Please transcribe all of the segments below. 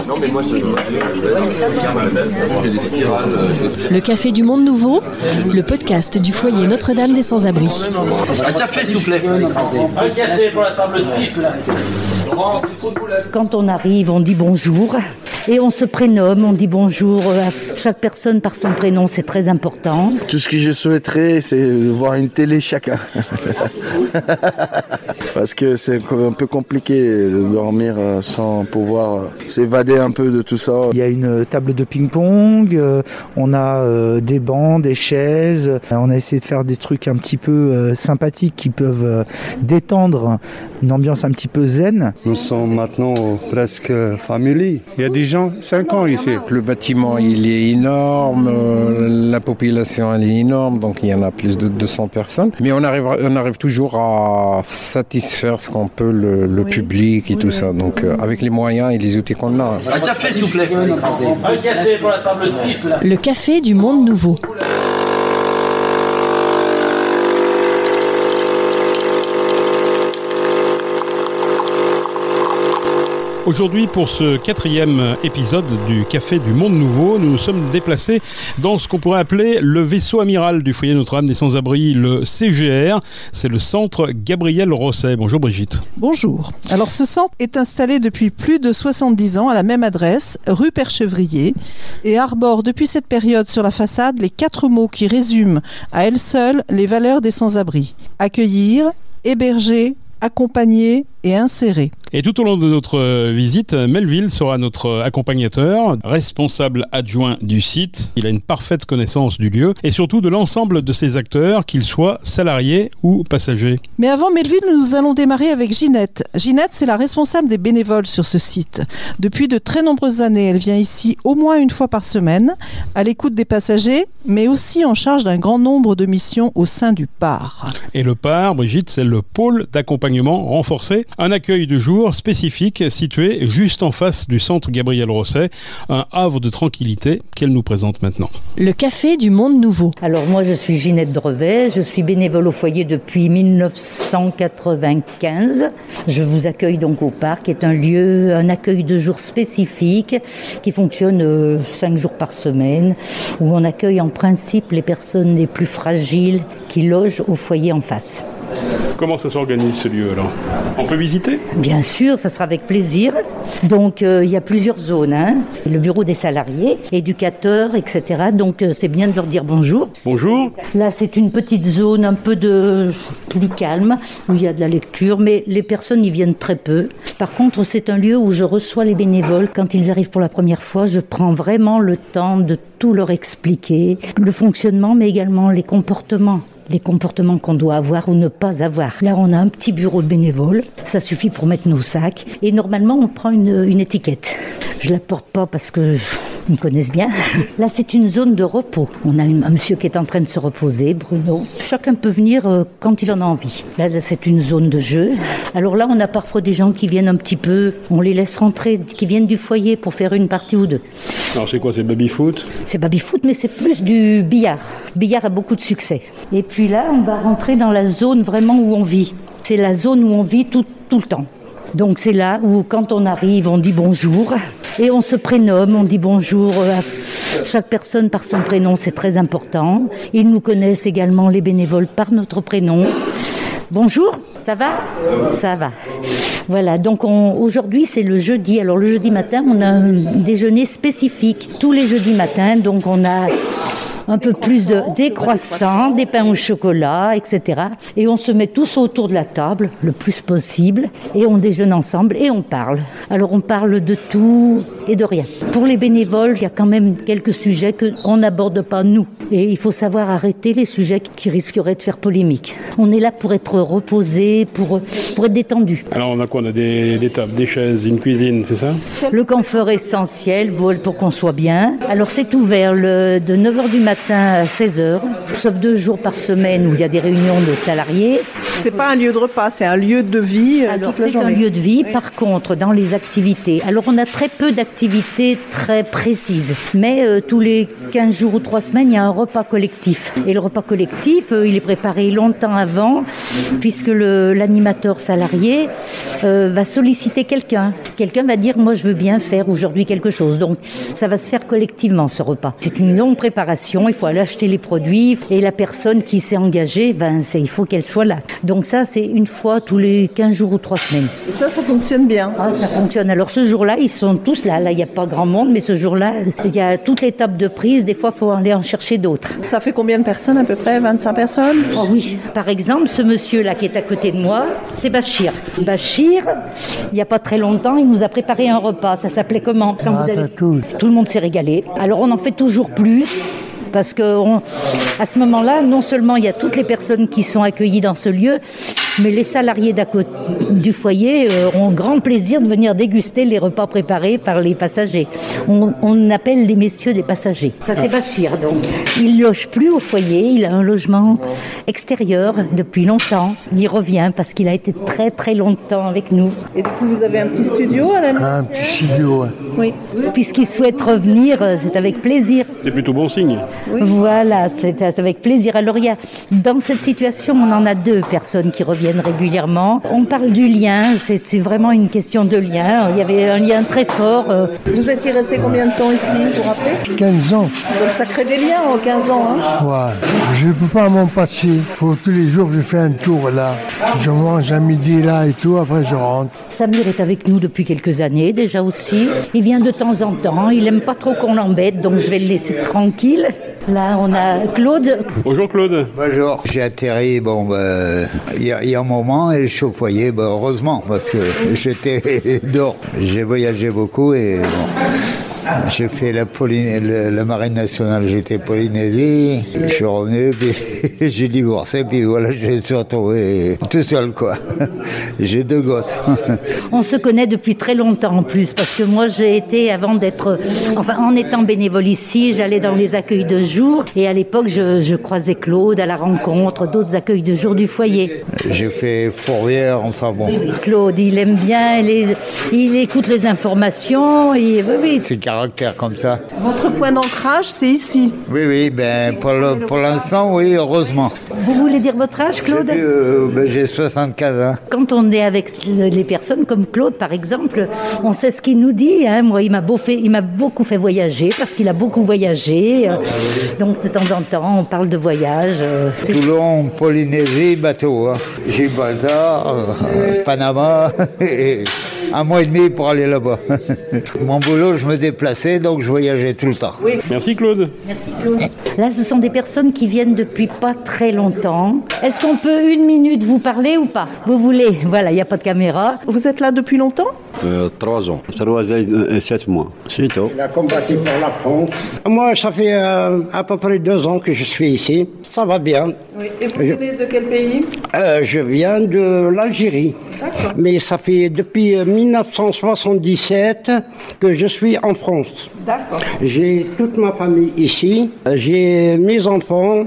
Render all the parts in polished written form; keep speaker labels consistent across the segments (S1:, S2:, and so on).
S1: Non, mais moi,
S2: Le Café du Monde Nouveau, le podcast du foyer Notre-Dame des Sans-Abris.
S1: Un café, s'il vous plaît. Un café pour la table 6.
S3: Quand on arrive, on dit bonjour et on se prénomme, on dit bonjour à chaque personne par son prénom, c'est très important.
S4: Tout ce que je souhaiterais, c'est de voir une télé chacun. Parce que c'est un peu compliqué de dormir sans pouvoir s'évader un peu de tout ça.
S5: Il y a une table de ping-pong, on a des bancs, des chaises. On a essayé de faire des trucs un petit peu sympathiques qui peuvent détendre une ambiance un petit peu zen.
S6: Nous sommes maintenant presque famille. Il y a des gens, 5 ans ici.
S7: Le bâtiment, il est énorme, la population, elle est énorme, donc il y en a plus de 200 personnes. Mais on arrive toujours à satisfaire ce qu'on peut, le public et tout ça. Donc avec les moyens et les outils qu'on a.
S1: Un café, s'il vous plaît. Un café pour la table 6.
S2: Le Café du Monde Nouveau.
S8: Aujourd'hui, pour ce 4e épisode du Café du Monde Nouveau, nous nous sommes déplacés dans ce qu'on pourrait appeler le vaisseau amiral du foyer Notre-Dame des Sans-Abris, le CGR. C'est le centre Gabriel Rosset. Bonjour Brigitte.
S9: Bonjour. Alors ce centre est installé depuis plus de 70 ans à la même adresse, rue Perchevrier, et arbore depuis cette période sur la façade les 4 mots qui résument à elles seules les valeurs des sans-abri. Accueillir, héberger, accompagner et insérer.
S8: Et tout au long de notre visite, Melville sera notre accompagnateur, responsable adjoint du site. Il a une parfaite connaissance du lieu et surtout de l'ensemble de ses acteurs, qu'ils soient salariés ou passagers.
S9: Mais avant Melville, nous allons démarrer avec Ginette. Ginette, c'est la responsable des bénévoles sur ce site. Depuis de très nombreuses années, elle vient ici au moins une fois par semaine, à l'écoute des passagers, mais aussi en charge d'un grand nombre de missions au sein du PAR.
S8: Et le PAR, Brigitte, c'est le pôle d'accompagnement renforcé, un accueil de jour spécifique situé juste en face du centre Gabriel Rosset, un havre de tranquillité qu'elle nous présente maintenant.
S2: Le Café du Monde Nouveau.
S3: Alors moi je suis Ginette Drevet, je suis bénévole au foyer depuis 1995. Je vous accueille donc au parc, qui est un accueil de jour spécifique qui fonctionne 5 jours par semaine, où on accueille en principe les personnes les plus fragiles qui logent au foyer en face.
S8: Comment ça s'organise ce lieu alors ? On peut visiter ?
S3: Bien sûr, ça sera avec plaisir. Donc il y a plusieurs zones, le bureau des salariés, éducateurs, etc. Donc c'est bien de leur dire bonjour.
S8: Bonjour.
S3: Là c'est une petite zone un peu plus calme, où il y a de la lecture, mais les personnes y viennent très peu. Par contre c'est un lieu où je reçois les bénévoles. Quand ils arrivent pour la première fois, je prends vraiment le temps de tout leur expliquer, le fonctionnement, mais également les comportements qu'on doit avoir ou ne pas avoir. Là, on a un petit bureau de bénévoles, ça suffit pour mettre nos sacs. Et normalement, on prend une étiquette. Je la porte pas parce que ils me connaissent bien. Là, c'est une zone de repos. On a un monsieur qui est en train de se reposer, Bruno. Chacun peut venir quand il en a envie. Là, c'est une zone de jeu. Alors là, on a parfois des gens qui viennent un petit peu, on les laisse rentrer, qui viennent du foyer pour faire une partie ou deux.
S8: Alors c'est quoi, c'est baby-foot ?
S3: C'est baby-foot, mais c'est plus du billard. Billard a beaucoup de succès. Et puis là, on va rentrer dans la zone vraiment où on vit. C'est la zone où on vit tout le temps. Donc c'est là où quand on arrive, on dit bonjour et on se prénomme, on dit bonjour à chaque personne par son prénom, c'est très important. Ils nous connaissent également, les bénévoles, par notre prénom. Bonjour, ça va ? Ça va. Voilà, donc aujourd'hui c'est le jeudi. Alors le jeudi matin, on a un déjeuner spécifique. Tous les jeudis matins, donc on a un peu plus des croissants, des pains au chocolat, etc. Et on se met tous autour de la table, le plus possible, et on déjeune ensemble et on parle. Alors on parle de tout et de rien. Pour les bénévoles, il y a quand même quelques sujets qu'on n'aborde pas nous. Et il faut savoir arrêter les sujets qui risqueraient de faire polémique. On est là pour être reposé, pour être détendu.
S8: Alors on a quoi ? On a des tables, des chaises, une cuisine, c'est ça ?
S3: Le confort essentiel, pour qu'on soit bien. Alors c'est ouvert de 9h du matin matin à 16h, sauf 2 jours par semaine où il y a des réunions de salariés.
S9: C'est pas un lieu de repas, c'est un lieu de vie toute la journée.
S3: C'est un lieu de vie. Par contre, dans les activités, alors on a très peu d'activités très précises, mais tous les 15 jours ou 3 semaines, il y a un repas collectif. Et le repas collectif, il est préparé longtemps avant, puisque l'animateur salarié va solliciter quelqu'un. Quelqu'un va dire, moi je veux bien faire aujourd'hui quelque chose. Donc ça va se faire collectivement, ce repas. C'est une longue préparation, il faut aller acheter les produits, et la personne qui s'est engagée, il faut qu'elle soit là. Donc ça, c'est une fois tous les 15 jours ou 3 semaines.
S9: Et ça fonctionne bien.
S3: Ah, ça fonctionne. Alors ce jour-là, ils sont tous là. Là, il n'y a pas grand monde, mais ce jour-là, il y a toutes les tables de prise. Des fois, il faut aller en chercher d'autres.
S9: Ça fait combien de personnes à peu près? 25 personnes?
S3: Oh oui. Par exemple, ce monsieur-là qui est à côté de moi, c'est Bachir. Bachir, il n'y a pas très longtemps, il nous a préparé un repas. Ça s'appelait comment? Tout le monde s'est régalé. Alors on en fait toujours plus. Parce qu'à ce moment-là, non seulement il y a toutes les personnes qui sont accueillies dans ce lieu, mais les salariés du foyer ont grand plaisir de venir déguster les repas préparés par les passagers. On appelle les messieurs des passagers. Ça, c'est Bachir, donc. Il ne loge plus au foyer, il a un logement extérieur depuis longtemps. Il revient parce qu'il a été très très longtemps avec nous.
S9: Et du coup, vous avez un petit studio à la maison?
S6: Un petit studio,
S9: oui.
S3: Puisqu'il souhaite revenir, c'est avec plaisir.
S8: C'est plutôt bon signe.
S3: Oui. Voilà, c'est avec plaisir. Alors, dans cette situation, on en a 2 personnes qui reviennent régulièrement. On parle du lien, c'est vraiment une question de lien. Il y avait un lien très fort.
S9: Vous étiez resté combien de temps ici, vous vous rappelez?
S6: 15 ans.
S9: Donc ça crée des liens en 15 ans. Hein?
S6: Ouais, je ne peux pas m'en passer. Il faut tous les jours que je fais un tour là. Je mange à midi là et tout, après je rentre.
S3: Samir est avec nous depuis quelques années déjà aussi. Il vient de temps en temps. Il n'aime pas trop qu'on l'embête, donc je vais le laisser tranquille. Là, on a Claude.
S8: Bonjour Claude.
S10: Bonjour. J'ai atterri, il y a un moment et je suis au foyer, heureusement, parce que j'étais dehors. J'ai voyagé beaucoup et j'ai fait la marine nationale, j'étais Polynésie. Je suis revenu, puis j'ai divorcé, puis voilà, je me suis retrouvé tout seul, quoi. J'ai 2 gosses.
S3: On se connaît depuis très longtemps en plus, parce que moi j'ai été, en étant bénévole ici, j'allais dans les accueils de jour, et à l'époque je croisais Claude à la rencontre d'autres accueils de jour du foyer.
S10: J'ai fait Fourvière,
S3: Oui, Claude, il aime bien, il écoute les informations, oui.
S10: C'est caractère comme ça.
S9: Votre point d'ancrage, c'est ici?
S10: Oui, pour l'instant, oui, heureusement.
S3: Vous voulez dire votre âge, Claude?
S10: J'ai 75 ans.
S3: Quand on est avec les personnes comme Claude, par exemple, on sait ce qu'il nous dit. Hein. Moi, il m'a beaucoup fait voyager, parce qu'il a beaucoup voyagé. Donc, de temps en temps, on parle de voyage.
S10: Toulon, Polynésie, bateau. Gibraltar, Panama, et 1 mois et demi pour aller là-bas. Mon boulot, je me déplaçais, donc je voyageais tout le temps.
S8: Oui. Merci Claude.
S3: Merci Claude. Là, ce sont des personnes qui viennent depuis pas très longtemps. Est-ce qu'on peut 1 minute vous parler ou pas? Vous voulez? Voilà, il n'y a pas de caméra.
S9: Vous êtes là depuis longtemps?
S11: 3 ans. 3 ans et 7 mois. C'est tout.
S12: Il a combattu pour la France. Moi, ça fait à peu près 2 ans que je suis ici. Ça va bien.
S9: Oui. Et vous venez de quel pays?
S12: Je viens de l'Algérie. D'accord. Mais ça fait depuis 1977 que je suis en France.
S9: D'accord.
S12: J'ai toute ma famille ici. J'ai mes enfants,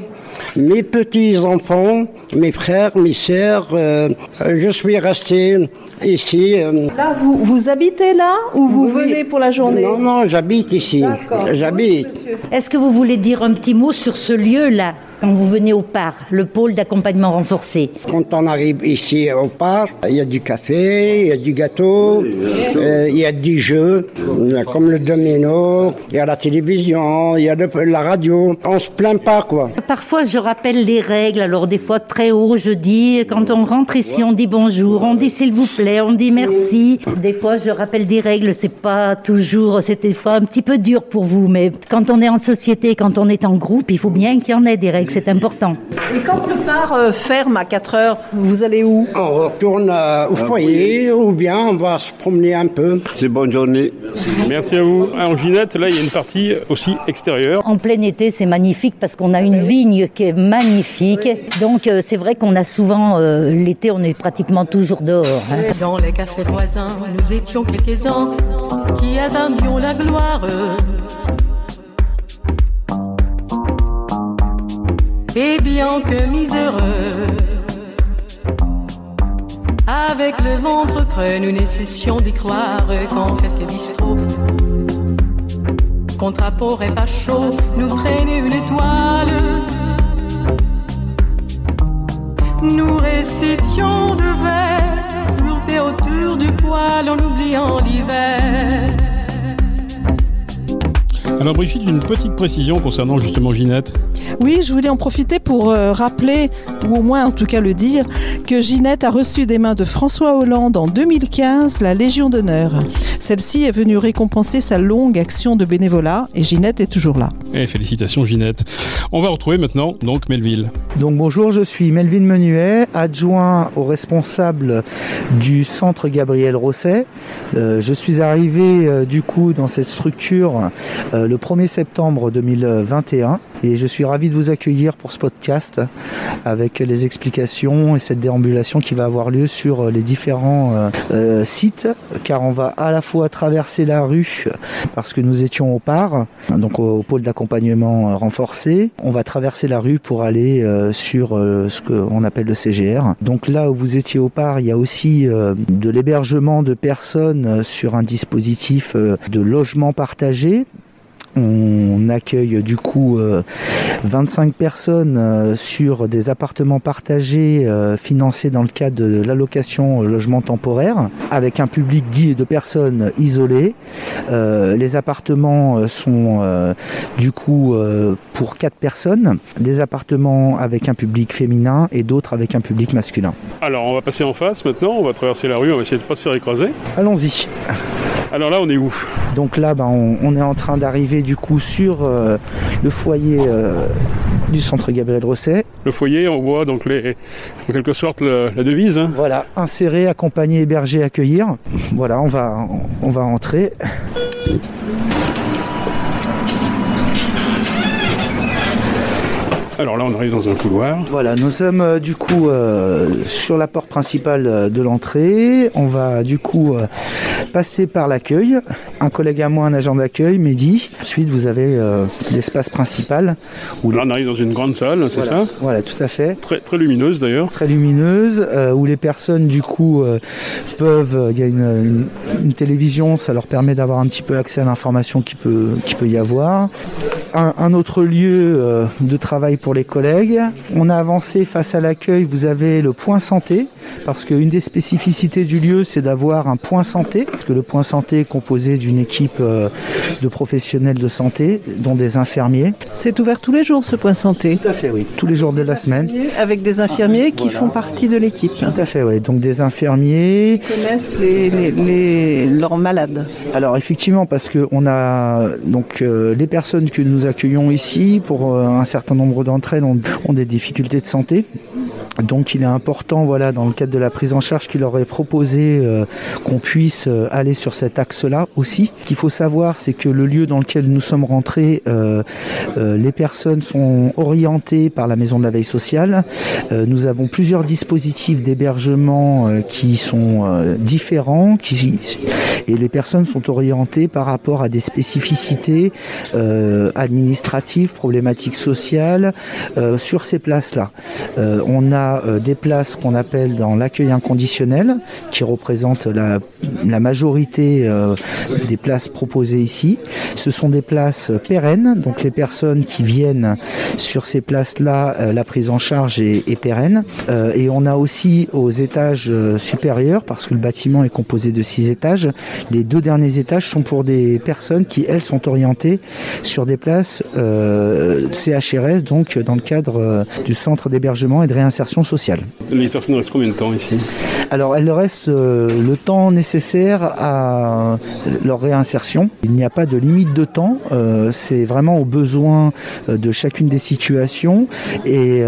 S12: mes petits-enfants, mes frères, mes sœurs. Je suis resté ici.
S9: Là, vous habitez là ou vous venez pour la journée?
S12: Non, j'habite ici.
S9: D'accord.
S12: J'habite.
S3: Est-ce que vous voulez dire un petit mot sur ce lieu-là, quand vous venez au PAR, le pôle d'accompagnement renforcé?
S12: Quand on arrive ici au PAR, il y a du café, il y a du gâteau, il y a des jeux, comme le domino, il y a la télévision, il y a la radio. On se plaint pas, quoi.
S3: Parfois, je rappelle les règles. Alors, des fois, très haut, je dis, quand on rentre ici, on dit bonjour, on dit s'il vous plaît, on dit merci. Des fois, je rappelle des règles. C'est pas toujours, c'est des fois un petit peu dur pour vous, mais quand on est en société, quand on est en groupe, il faut bien qu'il y en ait des règles. C'est important.
S9: Et quand le bar ferme à 4 heures, vous allez où?
S12: On retourne au foyer ou bien on va se promener un peu.
S11: C'est bonne journée.
S8: Merci à vous. En Ginette, là, il y a une partie aussi extérieure.
S3: En plein été, c'est magnifique parce qu'on a une vigne qui est magnifique. Donc, c'est vrai qu'on a souvent, l'été, on est pratiquement toujours dehors. Hein.
S13: Dans les cafés voisins, nous étions quelques-uns qui attendions la gloire. criant que miséreux. Avec le ventre creux, nous ne cessions d'y croire quand quelques bistrots, contre apport et pas chaud, nous prennent une étoile. Nous récitions de vers, groupés autour du poêle en oubliant l'hiver.
S8: Alors Brigitte, une petite précision concernant justement Ginette.
S9: Oui, je voulais en profiter pour rappeler, ou au moins en tout cas le dire, que Ginette a reçu des mains de François Hollande en 2015 la Légion d'honneur. Celle-ci est venue récompenser sa longue action de bénévolat et Ginette est toujours là.
S8: Et félicitations Ginette. On va retrouver maintenant donc Melville.
S5: Donc bonjour, je suis Melville Menuet, adjoint au responsable du centre Gabriel Rosset. Je suis arrivé du coup dans cette structure le 1er septembre 2021 et je suis ravi de vous accueillir pour ce podcast avec les explications et cette déambulation qui va avoir lieu sur les différents sites, car on va à la fois traverser la rue parce que nous étions au PAR, donc au pôle d'accompagnement renforcé. On va traverser la rue pour aller sur ce qu'on appelle le CGR. Donc là où vous étiez au PAR, il y a aussi de l'hébergement de personnes sur un dispositif de logement partagé. On accueille du coup 25 personnes sur des appartements partagés financés dans le cadre de l'allocation logement temporaire avec un public dit de personnes isolées. Les appartements sont du coup pour 4 personnes, des appartements avec un public féminin et d'autres avec un public masculin.
S8: Alors on va passer en face maintenant, on va traverser la rue, on va essayer de ne pas se faire écraser.
S5: Allons-y.
S8: Alors là on est où ?
S5: Donc là on est en train d'arriver du coup sur le foyer du centre Gabriel Rosset.
S8: Le foyer, on voit donc en quelque sorte la devise. Hein.
S5: Voilà, insérer, accompagner, héberger, accueillir. Voilà, on va entrer.
S8: Alors là, on arrive dans un couloir.
S5: Voilà, nous sommes du coup sur la porte principale de l'entrée. On va du coup passer par l'accueil. Un collègue à moi, un agent d'accueil, Mehdi. Ensuite, vous avez l'espace principal. Où
S8: là, on arrive dans une grande salle, c'est ça ?
S5: Voilà, tout à fait.
S8: Très, très lumineuse d'ailleurs.
S5: Très lumineuse, où les personnes du coup peuvent... Il y a une télévision, ça leur permet d'avoir un petit peu accès à l'information qu'il peut y avoir. Un autre lieu de travail pour les collègues. On a avancé face à l'accueil, vous avez le point santé, parce qu'une des spécificités du lieu, c'est d'avoir un point santé, parce que le point santé est composé d'une équipe de professionnels de santé, dont des infirmiers.
S9: C'est ouvert tous les jours, ce point santé ?
S5: Tout à fait, oui. Tous les jours de la semaine.
S9: Avec des infirmiers qui font partie de l'équipe.
S5: Tout à fait, oui. Donc des infirmiers...
S9: Qui connaissent leurs malades.
S5: Alors effectivement, parce qu'on a donc les personnes que nous accueillons ici, pour un certain nombre d'entre elles ont des difficultés de santé. Donc il est important, voilà, dans le cadre de la prise en charge, qu'il leur est proposé qu'on puisse aller sur cet axe-là aussi. Ce qu'il faut savoir, c'est que le lieu dans lequel nous sommes rentrés, les personnes sont orientées par la Maison de la Veille Sociale. Nous avons plusieurs dispositifs d'hébergement qui sont différents, et les personnes sont orientées par rapport à des spécificités administratives, problématiques sociales sur ces places-là. On a des places qu'on appelle dans l'accueil inconditionnel, qui représente la majorité des places proposées ici. Ce sont des places pérennes, donc les personnes qui viennent sur ces places-là, la prise en charge est pérenne. Et on a aussi aux étages supérieurs, parce que le bâtiment est composé de 6 étages, les 2 derniers étages sont pour des personnes qui, elles, sont orientées sur des places CHRS, donc dans le cadre du centre d'hébergement et de réinsertion sociale.
S8: Les personnes restent combien de temps ici ?
S5: Alors elles restent le temps nécessaire à leur réinsertion. Il n'y a pas de limite de temps, c'est vraiment aux besoins de chacune des situations et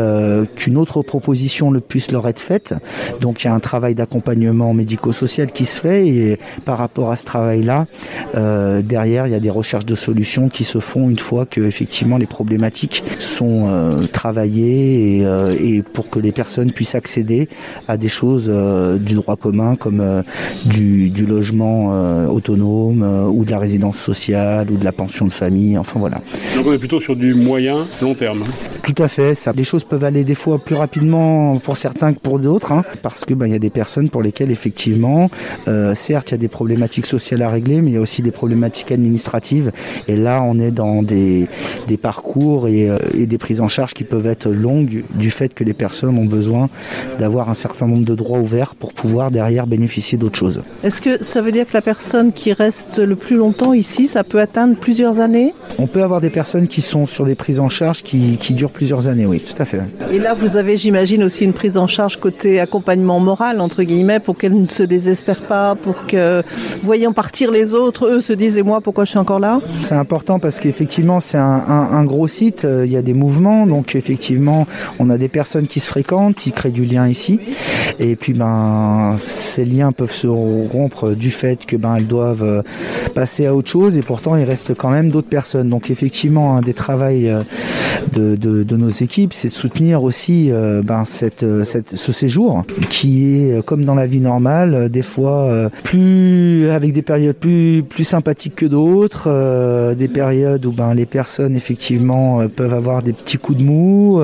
S5: qu'une autre proposition puisse leur être faite. Donc il y a un travail d'accompagnement médico-social qui se fait et par rapport à ce travail-là, derrière il y a des recherches de solutions qui se font une fois que effectivement les problématiques sont travaillées et pour que les personnes puissent accéder à des choses du droit commun comme du logement autonome ou de la résidence sociale ou de la pension de famille, enfin voilà.
S8: Donc on est plutôt sur du moyen, long terme.
S5: Tout à fait, ça. Les choses peuvent aller des fois plus rapidement pour certains que pour d'autres, parce que y a des personnes pour lesquelles effectivement, certes il y a des problématiques sociales à régler, mais il y a aussi des problématiques administratives. Et là on est dans des parcours et des prises en charge qui peuvent être longues du fait que les personnes ont besoin d'avoir un certain nombre de droits ouverts pour pouvoir derrière bénéficier d'autres choses.
S9: Est-ce que ça veut dire que la personne qui reste le plus longtemps ici, ça peut atteindre plusieurs années ?
S5: On peut avoir des personnes qui sont sur des prises en charge qui durent plusieurs années, oui, tout à fait.
S9: Et là, vous avez, j'imagine, aussi une prise en charge côté accompagnement moral, entre guillemets, pour qu'elles ne se désespèrent pas, pour que, voyant partir les autres, eux se disent « et moi, pourquoi je suis encore là ?»
S5: C'est important parce qu'effectivement, c'est un gros site, il y a des mouvements, donc effectivement, on a des personnes qui se fréquentent, qui créent du lien ici, et puis ces liens peuvent se rompre du fait que elles doivent passer à autre chose, et pourtant, il reste quand même d'autres personnes. Donc effectivement, un des travails de nos équipes, c'est de soutenir aussi ce séjour qui est comme dans la vie normale, des fois avec des périodes plus sympathiques que d'autres, des périodes où les personnes effectivement peuvent avoir des petits coups de mou,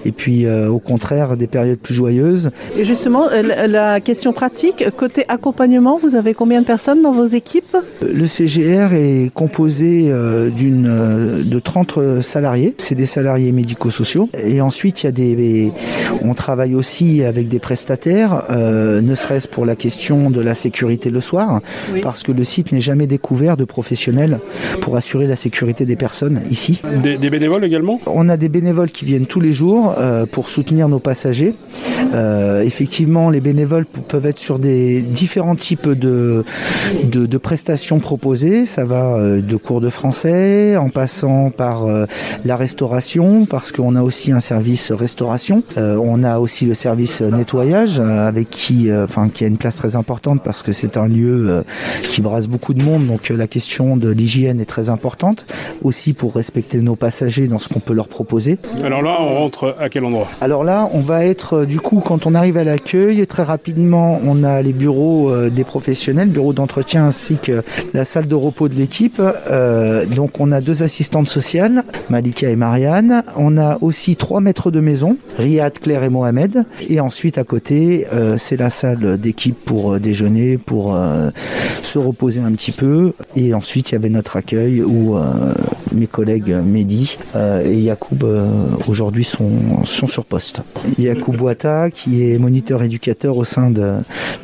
S5: et puis au contraire des périodes plus joyeuses.
S9: Et justement, la question pratique, côté accompagnement, vous avez combien de personnes dans vos équipes ?
S5: Le CGR est composé de 30 salariés, c'est des salariés médico-sociaux, et ensuite on travaille aussi avec des prestataires, ne serait-ce pour la question de la sécurité le soir, oui. Parce que le site n'est jamais découvert de professionnels pour assurer la sécurité des personnes ici.
S8: Des bénévoles également ?
S5: On a des bénévoles qui viennent tous les jours pour soutenir nos passagers. Effectivement, les bénévoles peuvent être sur des différents types de prestations proposées. Ça va de cours de français, en passant par la restauration, parce qu'on a aussi un service restauration. On a aussi le service nettoyage, avec qui a une place très importante parce que c'est un lieu qui brasse beaucoup de monde. Donc la question de l'hygiène est très importante, aussi pour respecter nos passagers dans ce qu'on peut leur proposer.
S8: Alors là, on rentre à quel endroit ?
S5: Alors là, on va être, du coup, quand on arrive à l'accueil, très rapidement, on a les bureaux des professionnels, bureaux d'entretien ainsi que la salle de repos de l'équipe. Donc on a 2 assistantes sociales, Malika et Marianne. On a aussi 3 maîtres de maison, Riyad, Claire et Mohamed. Et ensuite, à côté, c'est la salle d'équipe pour déjeuner, pour se reposer un petit peu. Et ensuite, il y avait notre accueil où mes collègues Mehdi et Yacoub aujourd'hui sont sur poste. Yacoub Bouata, qui est moniteur éducateur au sein de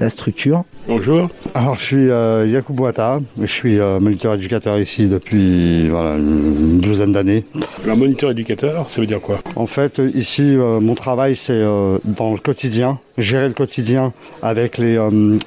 S5: la structure.
S8: Bonjour.
S14: Alors je suis Yacoub Bouata, je suis moniteur éducateur ici depuis une douzaine d'années.
S8: Un moniteur éducateur, ça veut dire quoi ?
S14: En fait, ici, mon travail, c'est dans le quotidien, gérer le quotidien avec les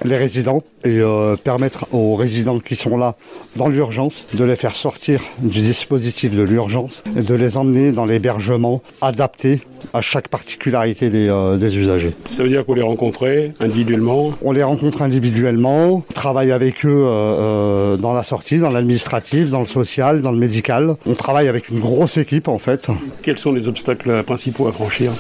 S14: résidents et permettre aux résidents qui sont là dans l'urgence de les faire sortir du dispositif de l'urgence et de les emmener dans l'hébergement adapté à chaque particularité des usagers.
S8: Ça veut dire qu'on les rencontrait individuellement ?
S14: On les rencontre individuellement, on travaille avec eux dans la sortie, dans l'administratif, dans le social, dans le médical. On travaille avec une grosse équipe en fait.
S8: Quels sont les obstacles principaux à franchir ?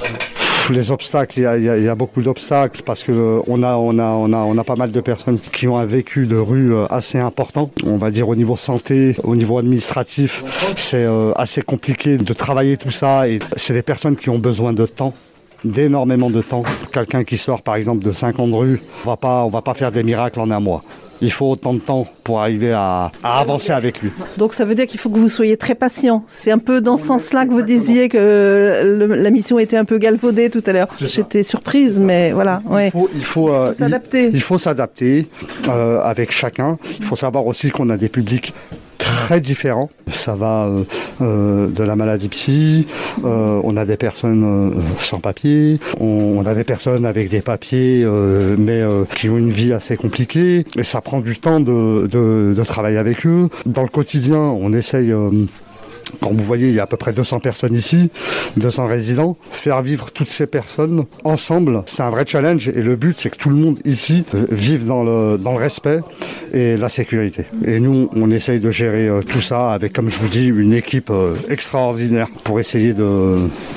S14: Les obstacles, il y a beaucoup d'obstacles parce que on a pas mal de personnes qui ont un vécu de rue assez important. On va dire au niveau santé, au niveau administratif, c'est assez compliqué de travailler tout ça et c'est des personnes qui ont besoin de temps. D'énormément de temps. Quelqu'un qui sort par exemple de 5 ans de rue, on va pas faire des miracles en un mois. Il faut autant de temps pour arriver à avancer avec lui.
S9: Donc ça veut dire qu'il faut que vous soyez très patient. C'est un peu dans ce sens-là que vous disiez que la mission était un peu galvaudée tout à l'heure. J'étais surprise, mais voilà. Ouais.
S14: Il faut s'adapter. Il faut s'adapter avec chacun. Il faut savoir aussi qu'on a des publics très différents. Ça va de la maladie psy, on a des personnes sans papier, on a des personnes avec des papiers mais qui ont une vie assez compliquée et ça prend du temps de travailler avec eux. Dans le quotidien, on essaye... Quand vous voyez, il y a à peu près 200 personnes ici, 200 résidents. Faire vivre toutes ces personnes ensemble, c'est un vrai challenge. Et le but, c'est que tout le monde ici vive dans le respect et la sécurité. Et nous, on essaye de gérer tout ça avec, comme je vous dis, une équipe extraordinaire pour essayer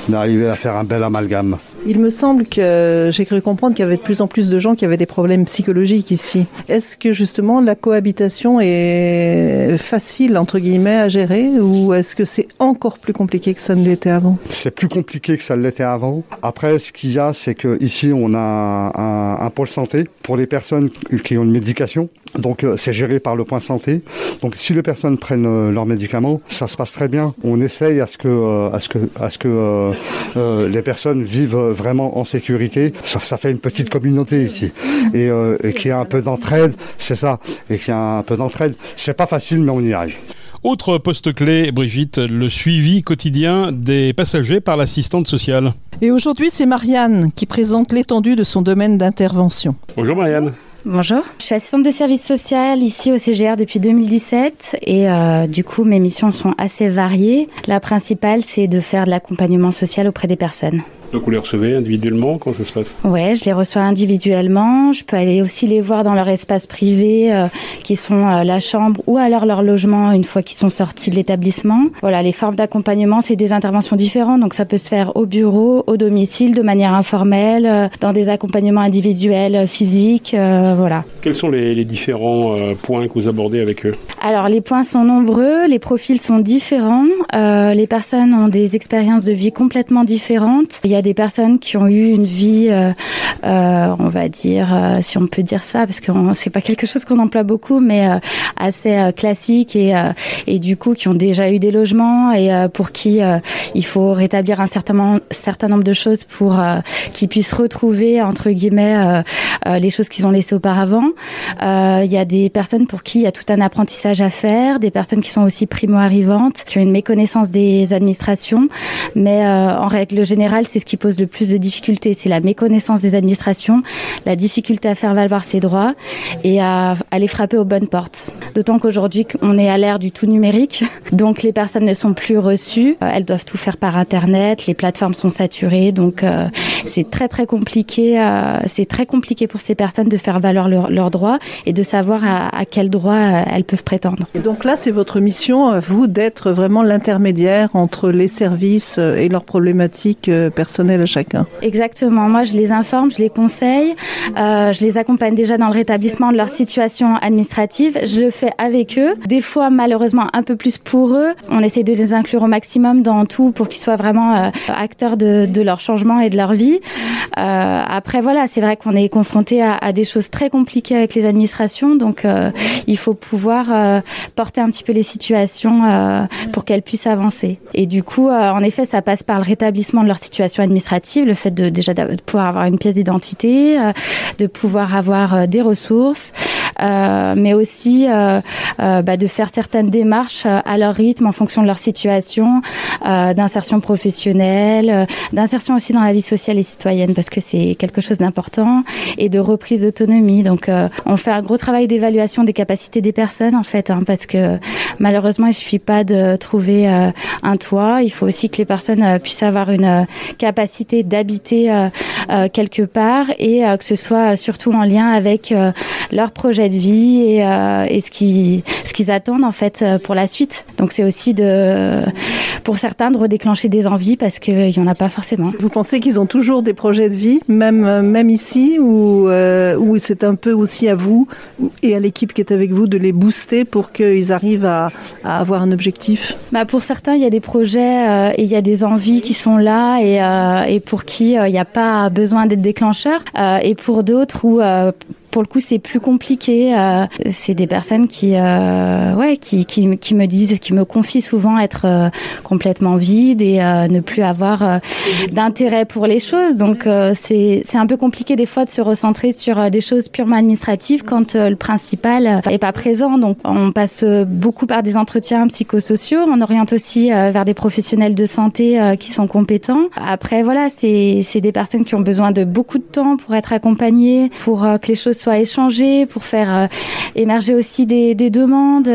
S14: d'arriver à faire un bel amalgame.
S9: Il me semble que j'ai cru comprendre qu'il y avait de plus en plus de gens qui avaient des problèmes psychologiques ici. Est-ce que justement la cohabitation est facile, entre guillemets, à gérer ou est-ce que c'est encore plus compliqué que ça ne l'était avant?
S14: C'est plus compliqué que ça l'était avant. Après, ce qu'il y a, c'est qu'ici, on a un pôle santé pour les personnes qui ont une médication. Donc, c'est géré par le point santé. Donc, si les personnes prennent leurs médicaments, ça se passe très bien. On essaye à ce que les personnes vivent vraiment en sécurité. Ça fait une petite communauté ici. Et qu'il y a un peu d'entraide, c'est ça. Et qu'il y a un peu d'entraide. C'est pas facile, mais on y arrive.
S8: Autre poste clé, Brigitte, le suivi quotidien des passagers par l'assistante sociale.
S9: Et aujourd'hui, c'est Marianne qui présente l'étendue de son domaine d'intervention.
S8: Bonjour Marianne.
S15: Bonjour, je suis assistante de service social ici au CGR depuis 2017 et du coup mes missions sont assez variées. La principale c'est de faire de l'accompagnement social auprès des personnes.
S8: Donc vous les recevez individuellement, comment ça se passe?
S15: Ouais, je les reçois individuellement, je peux aller aussi les voir dans leur espace privé qui sont la chambre ou alors leur logement une fois qu'ils sont sortis de l'établissement. Voilà, les formes d'accompagnement c'est des interventions différentes, donc ça peut se faire au bureau, au domicile, de manière informelle, dans des accompagnements individuels, physiques, voilà.
S8: Quels sont les différents points que vous abordez avec eux?
S15: Alors les points sont nombreux, les profils sont différents, les personnes ont des expériences de vie complètement différentes. Il y a des personnes qui ont eu une vie, on va dire, si on peut dire ça, parce que c'est pas quelque chose qu'on emploie beaucoup, mais assez classique et du coup qui ont déjà eu des logements et pour qui il faut rétablir un certain nombre de choses pour qu'ils puissent retrouver entre guillemets les choses qu'ils ont laissées auparavant. Il y a des personnes pour qui il y a tout un apprentissage à faire, des personnes qui sont aussi primo-arrivantes, qui ont une méconnaissance des administrations, mais en règle générale, c'est ce qui pose le plus de difficultés, c'est la méconnaissance des administrations, la difficulté à faire valoir ses droits et à aller frapper aux bonnes portes. D'autant qu'aujourd'hui, on est à l'ère du tout numérique, donc les personnes ne sont plus reçues, elles doivent tout faire par Internet, les plateformes sont saturées, donc c'est très très compliqué, pour ces personnes de faire valoir leurs droits et de savoir à quels droits elles peuvent prétendre.
S9: Et donc là, c'est votre mission, vous, d'être vraiment l'intermédiaire entre les services et leurs problématiques personnelles à chacun.
S15: Exactement. Moi, je les informe, je les conseille, je les accompagne déjà dans le rétablissement de leur situation administrative. Je le fais avec eux. Des fois, malheureusement, un peu plus pour eux. On essaie de les inclure au maximum dans tout pour qu'ils soient vraiment acteurs de leur changement et de leur vie. Après, voilà, c'est vrai qu'on est confronté à des choses très compliquées avec les administrations, donc il faut pouvoir porter un petit peu les situations pour qu'elles puissent avancer. Et du coup, en effet, ça passe par le rétablissement de leur situation administrative, le fait de pouvoir avoir une pièce d'identité, de pouvoir avoir des ressources, mais aussi de faire certaines démarches à leur rythme en fonction de leur situation, d'insertion professionnelle, d'insertion aussi dans la vie sociale et citoyenne parce que c'est quelque chose d'important et de reprise d'autonomie. Donc on fait un gros travail d'évaluation des capacités des personnes en fait, parce que malheureusement il suffit pas de trouver un toit, il faut aussi que les personnes puissent avoir une capacité d'habiter quelque part et que ce soit surtout en lien avec leur projet de vie et ce qu'ils attendent en fait pour la suite. Donc c'est aussi pour certains de redéclencher des envies parce qu'il n'y en a pas forcément.
S9: Vous pensez qu'ils ont toujours des projets de vie, même ici, ou c'est un peu aussi à vous et à l'équipe qui est avec vous de les booster pour qu'ils arrivent à avoir un objectif?
S15: Pour certains, il y a des projets et il y a des envies qui sont là et pour qui il n'y a pas besoin d'être déclencheur. Et pour d'autres où pour le coup, c'est plus compliqué. C'est des personnes qui me disent, qui me confient souvent être complètement vides et ne plus avoir d'intérêt pour les choses. Donc, c'est un peu compliqué des fois de se recentrer sur des choses purement administratives quand le principal est pas présent. Donc, on passe beaucoup par des entretiens psychosociaux. On oriente aussi vers des professionnels de santé qui sont compétents. Après, voilà, c'est des personnes qui ont besoin de beaucoup de temps pour être accompagnées, pour que les choses soient échangées, pour faire émerger aussi des demandes.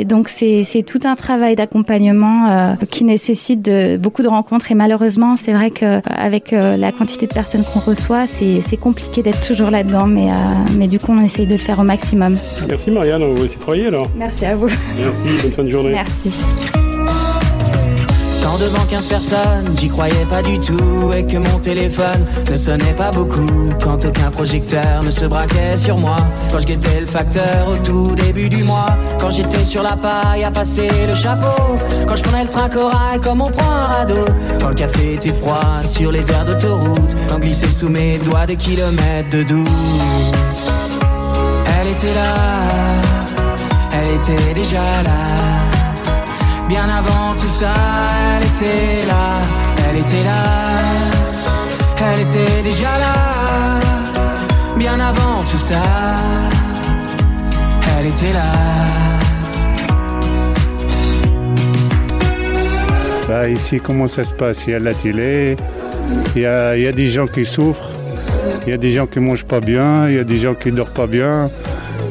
S15: Donc c'est tout un travail d'accompagnement qui nécessite beaucoup de rencontres et malheureusement c'est vrai qu'avec la quantité de personnes qu'on reçoit, c'est compliqué d'être toujours là-dedans, mais du coup on essaye de le faire au maximum.
S8: Merci Marianne, on va essayer de travailler alors.
S15: Merci à vous.
S8: Merci, bonne fin de journée.
S15: Merci.
S16: Quand devant 15 personnes, j'y croyais pas du tout. Et que mon téléphone ne sonnait pas beaucoup. Quand aucun projecteur ne se braquait sur moi. Quand je guettais le facteur au tout début du mois. Quand j'étais sur la paille à passer le chapeau. Quand je prenais le train corail comme on prend un radeau. Quand le café était froid sur les aires d'autoroute. Quand glissait sous mes doigts des kilomètres de doute. Elle était là, elle était déjà là. Bien avant tout ça, elle était là, elle était là, elle était déjà là. Bien avant tout ça, elle était là.
S17: Ici, comment ça se passe? Il y a la télé, il y a des gens qui souffrent, il y a des gens qui mangent pas bien, il y a des gens qui dorment pas bien,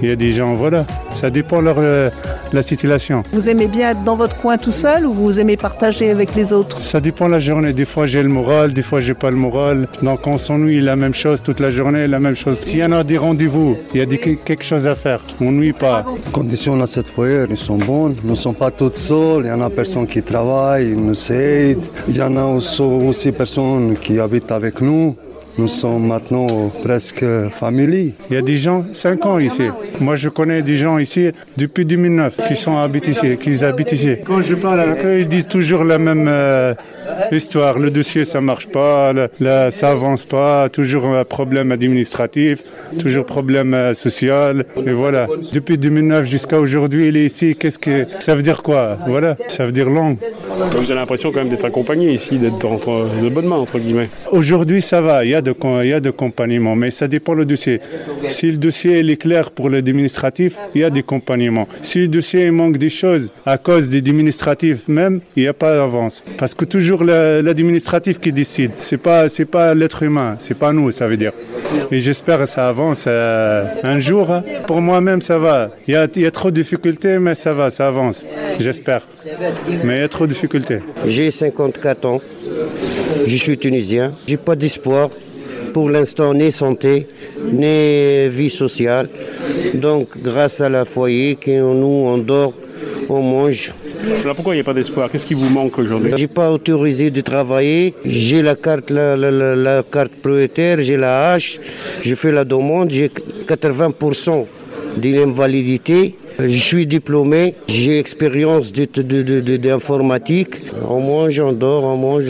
S17: il y a des gens, voilà, ça dépend la situation.
S9: Vous aimez bien être dans votre coin tout seul ou vous aimez partager avec les autres?
S17: Ça dépend la journée. Des fois j'ai le moral, des fois j'ai pas le moral. Donc on s'ennuie la même chose toute la journée, la même chose. S'il y en a des rendez-vous, il y a quelque chose à faire. On nuit pas.
S14: Les conditions dans cette foyer, elles sont bonnes. Nous ne sommes pas toutes seules. Il y en a personne qui travaille, ils nous aident. Il y en a aussi personnes qui habitent avec nous. Nous sommes maintenant presque famille.
S17: Il y a des gens, 5 ans ici. Moi, je connais des gens ici depuis 2009 qui habitent ici. Quand je parle avec eux, ils disent toujours la même histoire. Le dossier, ça marche pas, ça avance pas, toujours un problème administratif, toujours problème social. Et voilà. Depuis 2009 jusqu'à aujourd'hui, il est ici. Qu'est-ce que ça veut dire quoi? Voilà, ça veut dire long.
S8: Vous avez l'impression quand même d'être accompagné ici, d'être de bonnes mains, entre guillemets.
S17: Aujourd'hui, ça va. Il y a d'accompagnement, mais ça dépend le dossier. Si le dossier est clair pour l'administratif, il y a des accompagnements. Si le dossier manque des choses à cause des administratifs même, il n'y a pas d'avance. Parce que toujours l'administratif qui décide. C'est pas l'être humain, c'est pas nous, ça veut dire. Et j'espère que ça avance un jour. Pour moi-même, ça va. Il y a trop de difficultés, mais ça va, ça avance. J'espère. Mais il y a trop de difficultés.
S12: J'ai 54 ans. Je suis tunisien. J'ai pas d'espoir. Pour l'instant, ni santé, ni vie sociale. Donc, grâce à la foyer, nous, on dort, on mange.
S8: Alors pourquoi il n'y a pas d'espoir? Qu'est-ce qui vous manque aujourd'hui?
S12: J'ai pas autorisé de travailler. J'ai la carte, la carte prioritaire, j'ai la hache. Je fais la demande. J'ai 80% d'invalidité. Je suis diplômé, j'ai expérience d'informatique. On mange, on dort, on mange,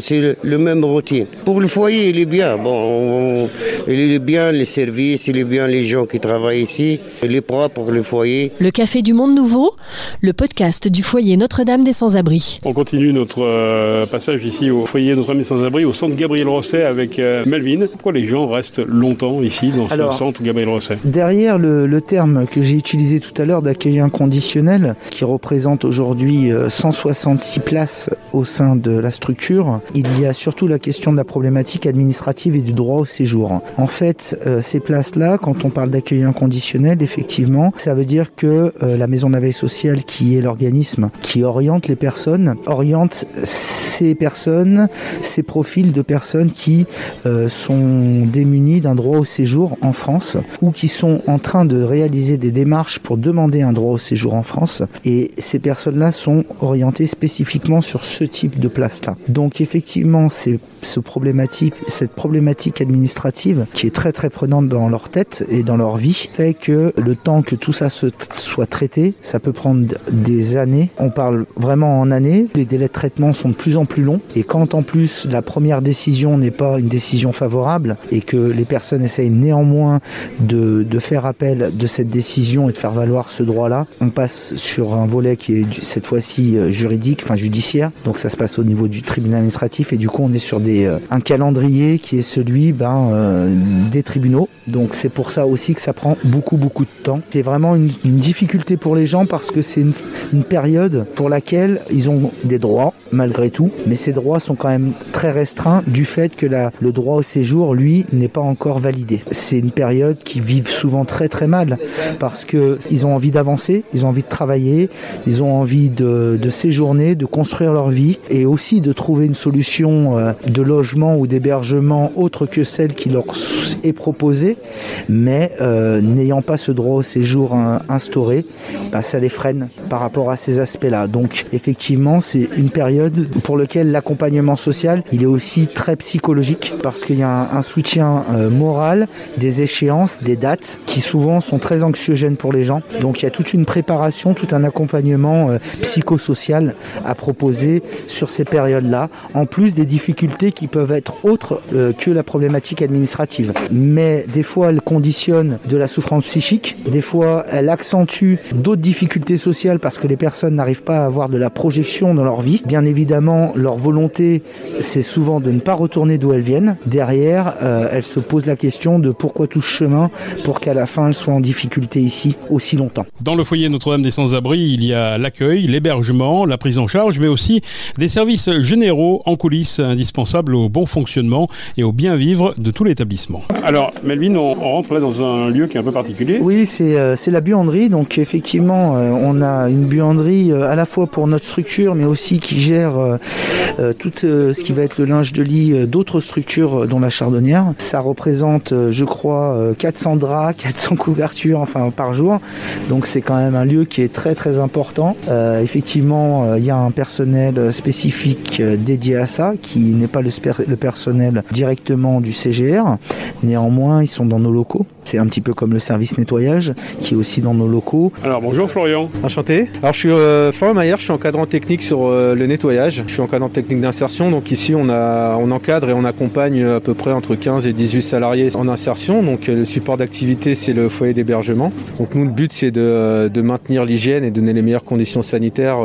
S12: c'est le même routine. Pour le foyer, il est bien. Bon, il est bien les services, il est bien les gens qui travaillent ici. Il est propre pour le foyer.
S2: Le Café du Monde Nouveau, le podcast du foyer Notre-Dame des Sans-Abri.
S8: On continue notre passage ici au foyer Notre-Dame des Sans-Abri, au centre Gabriel Rosset avec Melvin. Pourquoi les gens restent longtemps ici dans ce centre Gabriel Rosset?
S5: Derrière le terme que j'ai utilisé tout à l'heure d'accueil inconditionnel, qui représente aujourd'hui 166 places au sein de la structure, il y a surtout la question de la problématique administrative et du droit au séjour. En fait, ces places-là, quand on parle d'accueil inconditionnel, effectivement, ça veut dire que la Maison de la Veille Sociale, qui est l'organisme qui oriente les personnes, oriente ces personnes, ces profils de personnes qui sont démunies d'un droit au séjour en France ou qui sont en train de réaliser des démarches pour demander un droit au séjour en France, et ces personnes-là sont orientées spécifiquement sur ce type de place-là. Donc effectivement, cette problématique administrative qui est très très prenante dans leur tête et dans leur vie fait que le temps que tout ça soit traité, ça peut prendre des années. On parle vraiment en années. Les délais de traitement sont de plus en plus longs, et quand en plus la première décision n'est pas une décision favorable et que les personnes essayent néanmoins de faire appel de cette décision et de faire valoir ce droit-là, on passe sur un volet qui est cette fois-ci judiciaire. Donc ça se passe au niveau du tribunal administratif, et du coup on est sur un calendrier qui est celui des tribunaux. Donc c'est pour ça aussi que ça prend beaucoup de temps. C'est vraiment une difficulté pour les gens parce que c'est une période pour laquelle ils ont des droits malgré tout, mais ces droits sont quand même très restreints du fait que le droit au séjour, lui, n'est pas encore validé. C'est une période qu'ils vivent souvent très très mal parce qu'ils ont envie d'avancer, ils ont envie de travailler, ils ont envie de séjourner, de construire leur vie et aussi de trouver une solution de logement ou d'hébergement autre que celle qui leur est proposée, mais n'ayant pas ce droit au séjour instauré, ça les freine par rapport à ces aspects-là. Donc effectivement, c'est une période pour laquelle l'accompagnement social, il est aussi très psychologique parce qu'il y a un soutien moral, des échéances, des dates qui souvent sont très anxiogènes pour les gens. Donc il y a toute une préparation, tout un accompagnement psychosocial à proposer sur ces périodes-là, en plus des difficultés qui peuvent être autres que la problématique administrative. Mais des fois, elles conditionnent de la souffrance psychique, des fois, elles accentuent d'autres difficultés sociales parce que les personnes n'arrivent pas à avoir de la projection dans leur vie. Bien évidemment, leur volonté, c'est souvent de ne pas retourner d'où elles viennent. Derrière, elles se posent la question de pourquoi tout ce chemin pour qu'à la fin, elles soient en difficulté ici aussi longtemps.
S8: Dans le foyer Notre-Dame des Sans-Abri, il y a l'accueil, l'hébergement, la prise en charge, mais aussi des services généraux en coulisses indispensables au bon fonctionnement et au bien vivre de tout l'établissement. Alors, Melvin, on rentre là dans un lieu qui est un peu particulier.
S5: Oui, c'est la buanderie. Donc effectivement, on a une buanderie à la fois pour notre structure, mais aussi qui gère tout ce qui va être le linge de lit d'autres structures, dont la Chardonnière. Ça représente, je crois, 400 draps, 400 couvertures, par jour. Donc c'est quand même un lieu qui est très très important. Effectivement, il y a un personnel spécifique dédié à ça, qui n'est pas le personnel directement du CGR. Néanmoins, ils sont dans nos locaux. C'est un petit peu comme le service nettoyage qui est aussi dans nos locaux.
S8: Alors bonjour Florian.
S18: Enchanté. Alors je suis Florian Maillard, je suis encadrant technique sur le nettoyage. Je suis encadrant technique d'insertion, donc ici on encadre et on accompagne à peu près entre 15 et 18 salariés en insertion. Donc le support d'activité c'est le foyer d'hébergement. Donc nous le but c'est de maintenir l'hygiène et donner les meilleures conditions sanitaires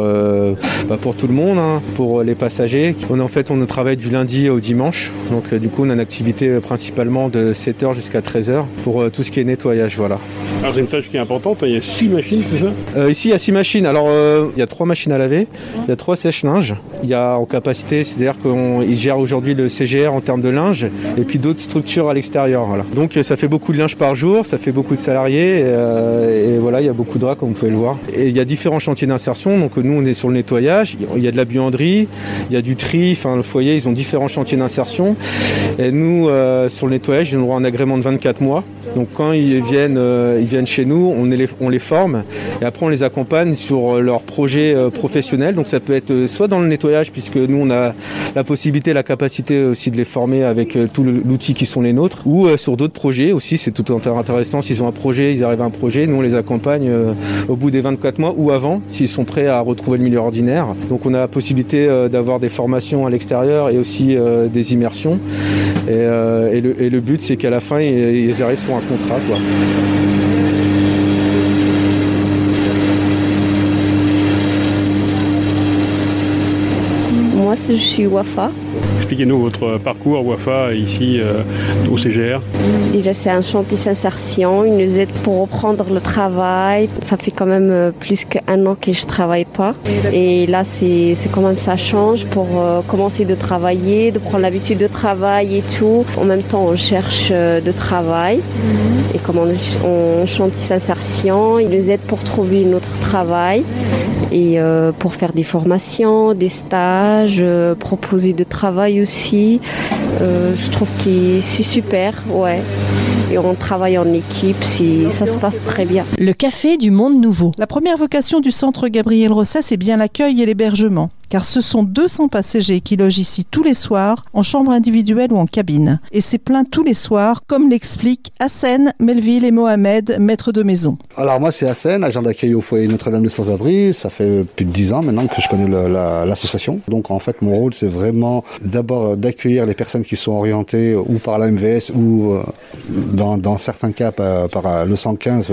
S18: pour tout le monde, pour les passagers. On travaille du lundi au dimanche, donc du coup on a une activité principalement de 7h jusqu'à 13h pour tout ce qui est nettoyage, voilà.
S8: Alors c'est une tâche qui est importante, il y a 6 machines, c'est ça
S18: Ici il y a 6 machines, alors il y a 3 machines à laver, il y a 3 sèche-linges, il y a en capacité, c'est-à-dire qu'ils gèrent aujourd'hui le CGR en termes de linge, et puis d'autres structures à l'extérieur, voilà. Donc ça fait beaucoup de linge par jour, ça fait beaucoup de salariés, et voilà, il y a beaucoup de draps comme vous pouvez le voir. Et il y a différents chantiers d'insertion, donc nous on est sur le nettoyage, il y a de la buanderie, il y a du tri, le foyer, ils ont différents chantiers d'insertion, et nous sur le nettoyage, ils ont droit à un agrément de 24 mois. Donc quand ils viennent chez nous, on les forme et après on les accompagne sur leurs projets professionnels. Donc ça peut être soit dans le nettoyage, puisque nous on a la possibilité, la capacité aussi de les former avec tout l'outil qui sont les nôtres, ou sur d'autres projets aussi. C'est tout intéressant, s'ils ont un projet, ils arrivent à un projet, nous on les accompagne au bout des 24 mois ou avant, s'ils sont prêts à retrouver le milieu ordinaire. Donc on a la possibilité d'avoir des formations à l'extérieur et aussi des immersions. Et le but c'est qu'à la fin ils arrivent sur un contrat, quoi.
S19: Moi, je suis Wafa.
S8: Expliquez-nous votre parcours Wafa ici au CGR.
S19: Déjà, c'est un chantier d'insertion. Il nous aide pour reprendre le travail. Ça fait quand même plus qu'1 an que je ne travaille pas. Et là, c'est quand même ça change pour commencer de travailler, de prendre l'habitude de travail et tout. En même temps, on cherche de travail. Et comme on chantier d'insertion, il nous aide pour trouver notre travail et pour faire des formations, des stages, proposer de travail aussi. Je trouve que c'est super, ouais. Et on travaille en équipe, ça se passe très bien.
S2: Le café du monde nouveau.
S9: La première vocation du centre Gabriel Rosset, c'est bien l'accueil et l'hébergement. Car ce sont 200 passagers qui logent ici tous les soirs, en chambre individuelle ou en cabine. Et c'est plein tous les soirs, comme l'expliquent Hassen, Melville et Mohamed, maîtres de maison.
S14: Alors moi c'est Hassen, agent d'accueil au foyer Notre-Dame des Sans-Abri. Ça fait plus de 10 ans maintenant que je connais l'association. Donc en fait mon rôle c'est vraiment d'abord d'accueillir les personnes qui sont orientées ou par la MVS ou dans certains cas par le 115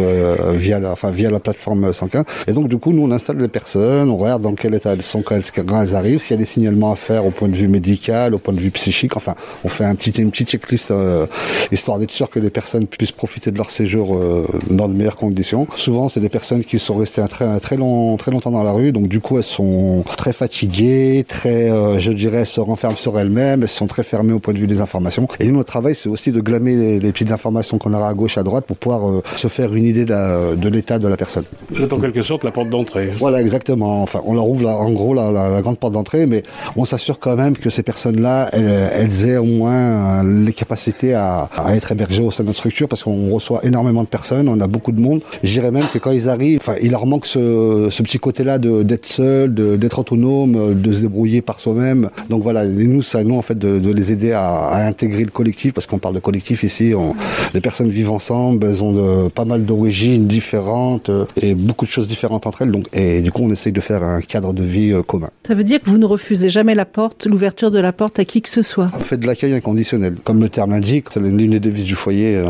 S14: via la plateforme 115. Et donc du coup nous on installe les personnes, on regarde dans quel état elles sont quand quand elles arrivent, s'il y a des signalements à faire au point de vue médical, au point de vue psychique, enfin, on fait une petite checklist histoire d'être sûr que les personnes puissent profiter de leur séjour dans de meilleures conditions. Souvent, c'est des personnes qui sont restées très longtemps dans la rue, donc du coup, elles sont très fatiguées, je dirais, elles se renferment sur elles-mêmes, elles sont très fermées au point de vue des informations. Et nous, notre travail, c'est aussi de glamer les petites informations qu'on aura à gauche, à droite, pour pouvoir se faire une idée de l'état de la personne.
S8: Vous êtes en quelque sorte la porte d'entrée.
S14: Voilà, exactement. Enfin, on leur ouvre en gros la grande porte d'entrée, mais on s'assure quand même que ces personnes-là, elles aient au moins les capacités à être hébergées au sein de notre structure, parce qu'on reçoit énormément de personnes, on a beaucoup de monde. Je dirais même que quand ils arrivent, il leur manque ce petit côté-là d'être seul, d'être autonome, de se débrouiller par soi-même. Donc voilà, nous, c'est à nous en fait de les aider à intégrer le collectif, parce qu'on parle de collectif ici. Les personnes vivent ensemble, elles ont pas mal d'origines différentes et beaucoup de choses différentes entre elles. Et du coup, on essaye de faire un cadre de vie commun.
S9: Ça veut dire que vous ne refusez jamais l'ouverture de la porte à qui que ce soit?
S14: On fait de l'accueil inconditionnel. Comme le terme l'indique, c'est l'une des devises du foyer,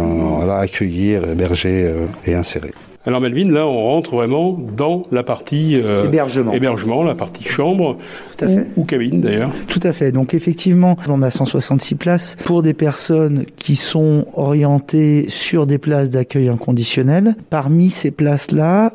S14: accueillir, héberger et insérer.
S8: Alors Melvin, là on rentre vraiment dans la partie hébergement, la partie chambre,
S5: tout à fait.
S8: Ou cabine d'ailleurs.
S5: Tout à fait, donc effectivement on a 166 places pour des personnes qui sont orientées sur des places d'accueil inconditionnel. Parmi ces places-là,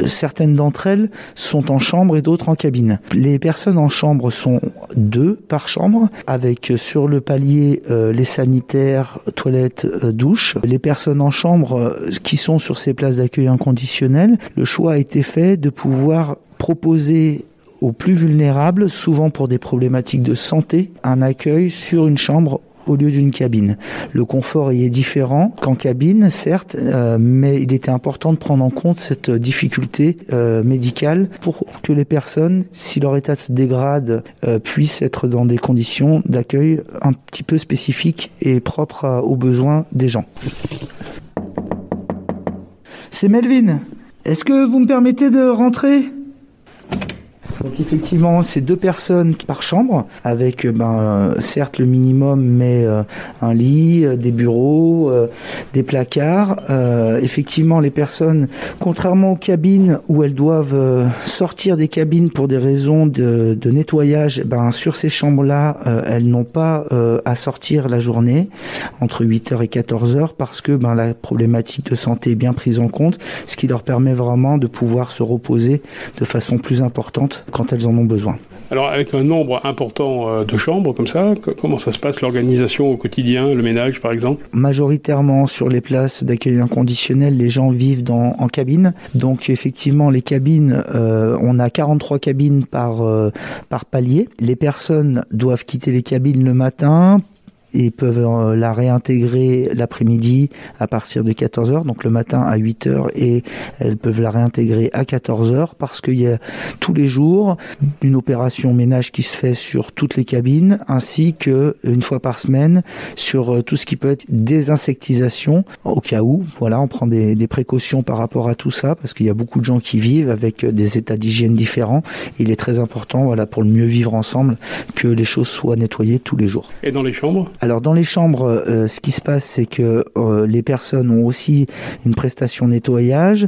S5: certaines d'entre elles sont en chambre et d'autres en cabine. Les personnes en chambre sont 2 par chambre, avec sur le palier les sanitaires, toilettes, douches. Les personnes en chambre qui sont sur ces places d'accueil inconditionnel, le choix a été fait de pouvoir proposer aux plus vulnérables, souvent pour des problématiques de santé, un accueil sur une chambre au lieu d'une cabine. Le confort y est différent qu'en cabine, certes, mais il était important de prendre en compte cette difficulté médicale pour que les personnes, si leur état se dégrade, puissent être dans des conditions d'accueil un petit peu spécifiques et propres aux besoins des gens. C'est Melvin. Est-ce que vous me permettez de rentrer ? Donc effectivement, c'est 2 personnes par chambre, avec certes le minimum, mais un lit, des bureaux, des placards. Effectivement, les personnes, contrairement aux cabines où elles doivent sortir des cabines pour des raisons de nettoyage, sur ces chambres-là, elles n'ont pas à sortir la journée entre 8h et 14h parce que la problématique de santé est bien prise en compte, ce qui leur permet vraiment de pouvoir se reposer de façon plus importante quand elles en ont besoin.
S8: Alors avec un nombre important de chambres comme ça, comment ça se passe l'organisation au quotidien, le ménage par exemple? Majoritairement
S5: sur les places d'accueil inconditionnel, les gens vivent en cabine. Donc effectivement les cabines, on a 43 cabines par palier. Les personnes doivent quitter les cabines le matin et peuvent la réintégrer l'après-midi à partir de 14h, donc le matin à 8h, et elles peuvent la réintégrer à 14h parce qu'il y a tous les jours une opération ménage qui se fait sur toutes les cabines, ainsi que une fois par semaine sur tout ce qui peut être désinsectisation, au cas où, voilà, on prend des précautions par rapport à tout ça, parce qu'il y a beaucoup de gens qui vivent avec des états d'hygiène différents. Il est très important, voilà, pour le mieux vivre ensemble, que les choses soient nettoyées tous les jours.
S8: Et dans les chambres ?
S5: Alors dans les chambres, ce qui se passe, c'est que les personnes ont aussi une prestation nettoyage.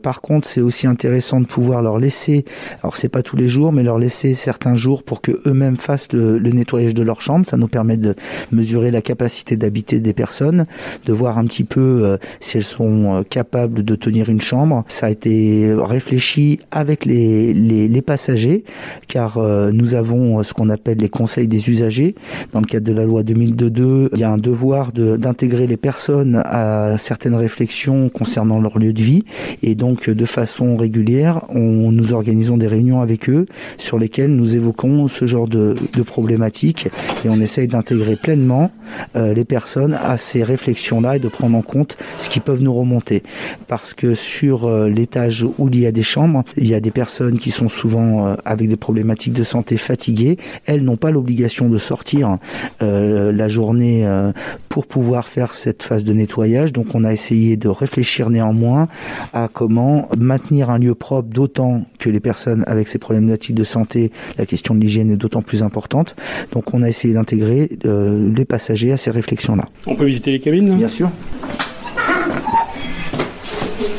S5: Par contre, c'est aussi intéressant de pouvoir leur laisser, alors c'est pas tous les jours, mais leur laisser certains jours pour que eux-mêmes fassent le nettoyage de leur chambre. Ça nous permet de mesurer la capacité d'habiter des personnes, de voir un petit peu si elles sont capables de tenir une chambre. Ça a été réfléchi avec les passagers, car nous avons ce qu'on appelle les conseils des usagers dans le cadre de la loi 2002, il y a un devoir d'intégrer les personnes à certaines réflexions concernant leur lieu de vie, et donc de façon régulière, nous organisons des réunions avec eux sur lesquelles nous évoquons ce genre de problématiques, et on essaye d'intégrer pleinement les personnes à ces réflexions-là et de prendre en compte ce qu'ils peuvent nous remonter. Parce que sur l'étage où il y a des chambres, il y a des personnes qui sont souvent avec des problématiques de santé fatiguées. Elles n'ont pas l'obligation de sortir la journée pour pouvoir faire cette phase de nettoyage. Donc on a essayé de réfléchir néanmoins à comment maintenir un lieu propre, d'autant que les personnes avec ces problématiques de santé, la question de l'hygiène est d'autant plus importante. Donc on a essayé d'intégrer les passagers à ces réflexions-là.
S8: On peut visiter les cabines ?
S5: Bien sûr.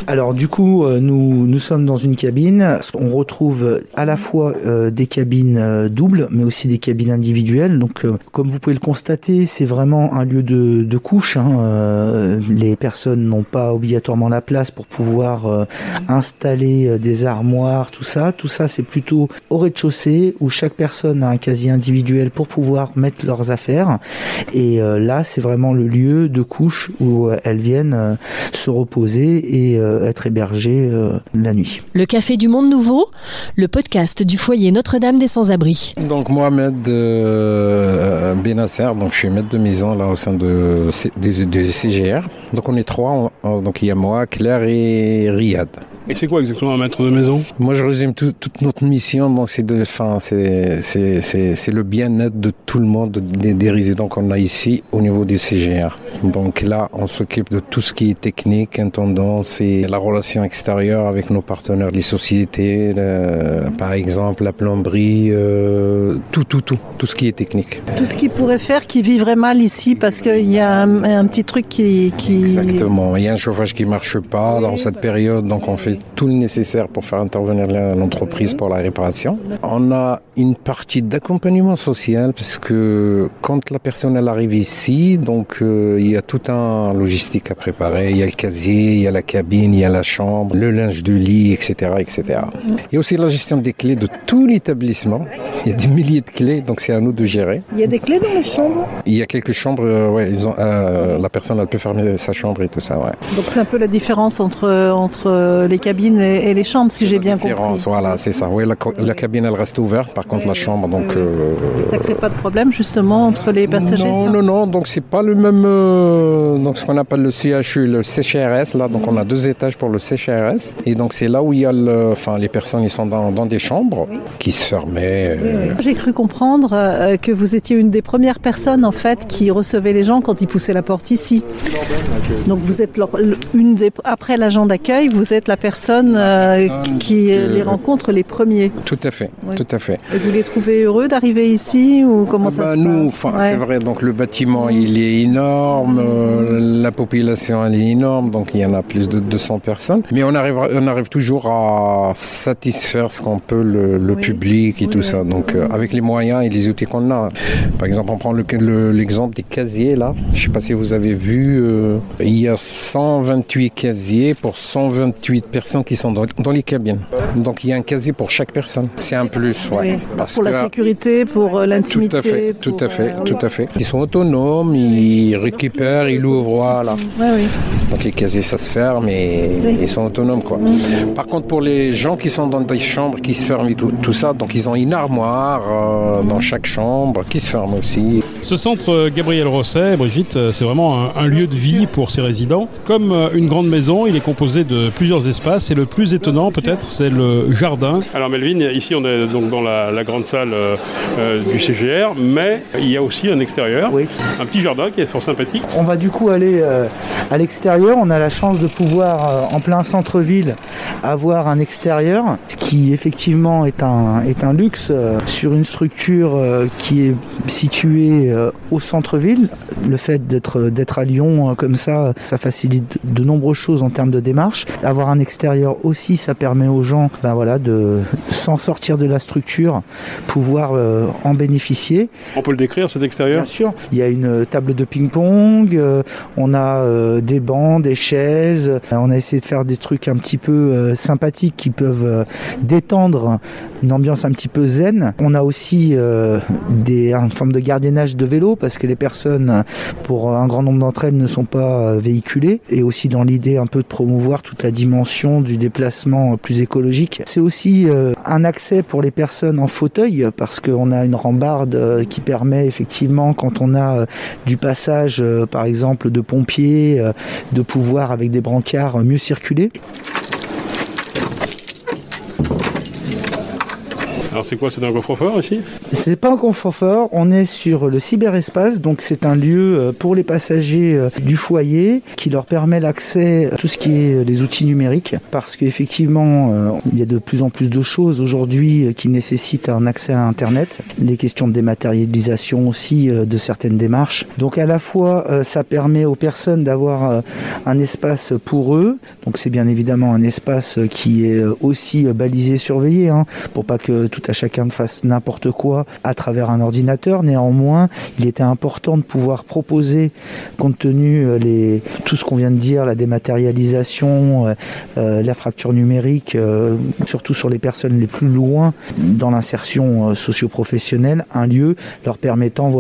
S5: Alors du coup, nous sommes dans une cabine. On retrouve à la fois des cabines doubles, mais aussi des cabines individuelles. Donc, comme vous pouvez le constater, c'est vraiment un lieu de couche. Les personnes n'ont pas obligatoirement la place pour pouvoir installer des armoires, tout ça. Tout ça, c'est plutôt au rez-de-chaussée où chaque personne a un casier individuel pour pouvoir mettre leurs affaires. Et là, c'est vraiment le lieu de couche où elles viennent se reposer et être hébergées la nuit.
S2: Le Café du Monde Nouveau, le podcast du foyer Notre-Dame des Sans-Abris.
S7: Donc Mohamed Benasser, donc je suis maître de maison là au sein de CGR. Donc on est trois, donc il y a moi, Claire et Riyad.
S8: Et c'est quoi exactement un maître de maison?
S7: Moi, je résume toute notre mission. Donc, c'est le bien-être de tout le monde, des résidents qu'on a ici au niveau du CGR. Donc là, on s'occupe de tout ce qui est technique, intendance et la relation extérieure avec nos partenaires, les sociétés, par exemple la plomberie, tout ce qui est technique.
S9: Tout ce qui pourrait faire qui vivrait mal ici parce qu'il y a un petit truc qui...
S7: Exactement. Il y a un chauffage qui marche pas dans cette période, donc on fait tout le nécessaire pour faire intervenir l'entreprise pour la réparation. On a une partie d'accompagnement social parce que quand la personne elle arrive ici, donc il y a tout un logistique à préparer. Il y a le casier, il y a la cabine, il y a la chambre, le linge de lit, etc., etc. Il y a aussi la gestion des clés de tout l'établissement. Il y a des milliers de clés, donc c'est à nous de gérer.
S9: Il y a des clés dans les chambres?
S7: Il y a quelques chambres, la personne elle peut fermer sa chambre et tout ça, ouais.
S9: Donc c'est un peu la différence entre les cabines et les chambres, si j'ai bien compris.
S7: Voilà, c'est ça. Oui, la cabine, elle reste ouverte. Par contre, la chambre, donc...
S9: Ça ne crée pas de problème, justement, entre les passagers?
S7: Non. Donc, c'est pas le même... donc, ce qu'on appelle le CHU, le CCRS. Là, donc, on a 2 étages pour le CCRS. Et donc, c'est là où il y a les personnes, ils sont dans des chambres qui se fermaient.
S9: J'ai cru comprendre que vous étiez une des premières personnes, en fait, qui recevait les gens quand ils poussaient la porte ici. Donc, vous êtes après l'agent d'accueil, vous êtes la personne qui les rencontre les premiers.
S7: Tout à fait, oui. Tout à fait.
S9: Et vous les trouvez heureux d'arriver ici ou comment ça se passe?
S7: C'est vrai, donc le bâtiment il est énorme, la population elle est énorme, donc il y en a plus de 200 personnes, mais on arrive toujours à satisfaire ce qu'on peut le public et tout ça, donc avec les moyens et les outils qu'on a. Par exemple, on prend l'exemple des casiers là, je ne sais pas si vous avez vu, il y a 128 casiers pour 128 personnes qui sont dans les cabines. Donc il y a un casier pour chaque personne. C'est un plus, ouais.
S9: Oui. Pour la sécurité, pour l'intimité.
S7: Tout à fait. Ils sont autonomes, ils récupèrent, ils ouvrent, voilà.
S9: Oui.
S7: Donc les casiers, ça se ferme et ils sont autonomes, quoi. Par contre, pour les gens qui sont dans des chambres qui se ferment et tout ça, donc ils ont une armoire dans chaque chambre qui se ferme aussi.
S8: Ce centre Gabriel Rosset, Brigitte, c'est vraiment un lieu de vie pour ses résidents. Comme une grande maison, il est composé de plusieurs espaces et le plus étonnant peut-être c'est le jardin. Alors Melvin, ici on est donc dans la grande salle du CGR, mais il y a aussi un extérieur, un petit jardin qui est fort sympathique.
S5: On va du coup aller à l'extérieur, on a la chance de pouvoir en plein centre-ville avoir un extérieur, ce qui effectivement est un luxe sur une structure qui est située au centre-ville. Le fait d'être à Lyon comme ça facilite de nombreuses choses en termes de démarche. Avoir un extérieur aussi, ça permet aux gens de sans sortir de la structure, pouvoir en bénéficier.
S8: On peut le décrire cet extérieur?
S5: Bien sûr. Il y a une table de ping-pong, on a des bancs, des chaises. On a essayé de faire des trucs un petit peu sympathiques qui peuvent détendre une ambiance un petit peu zen. On a aussi une forme de gardiennage de vélo parce que les personnes, pour un grand nombre d'entre elles, ne sont pas véhiculées, et aussi dans l'idée un peu de promouvoir toute la dimension du déplacement plus écologique. C'est aussi un accès pour les personnes en fauteuil parce qu'on a une rambarde qui permet effectivement, quand on a du passage par exemple de pompiers, de pouvoir avec des brancards mieux circuler.
S8: Alors c'est quoi, c'est un coffre-fort ici?
S5: C'est pas un coffre-fort, on est sur le cyberespace, donc c'est un lieu pour les passagers du foyer qui leur permet l'accès à tout ce qui est les outils numériques, parce qu'effectivement il y a de plus en plus de choses aujourd'hui qui nécessitent un accès à Internet, des questions de dématérialisation aussi de certaines démarches. Donc à la fois ça permet aux personnes d'avoir un espace pour eux, donc c'est bien évidemment un espace qui est aussi balisé, surveillé, pour pas que tout à chacun ne fasse n'importe quoi à travers un ordinateur. Néanmoins, il était important de pouvoir proposer, compte tenu tout ce qu'on vient de dire, la dématérialisation, la fracture numérique, surtout sur les personnes les plus loin dans l'insertion socio-professionnelle, un lieu leur permettant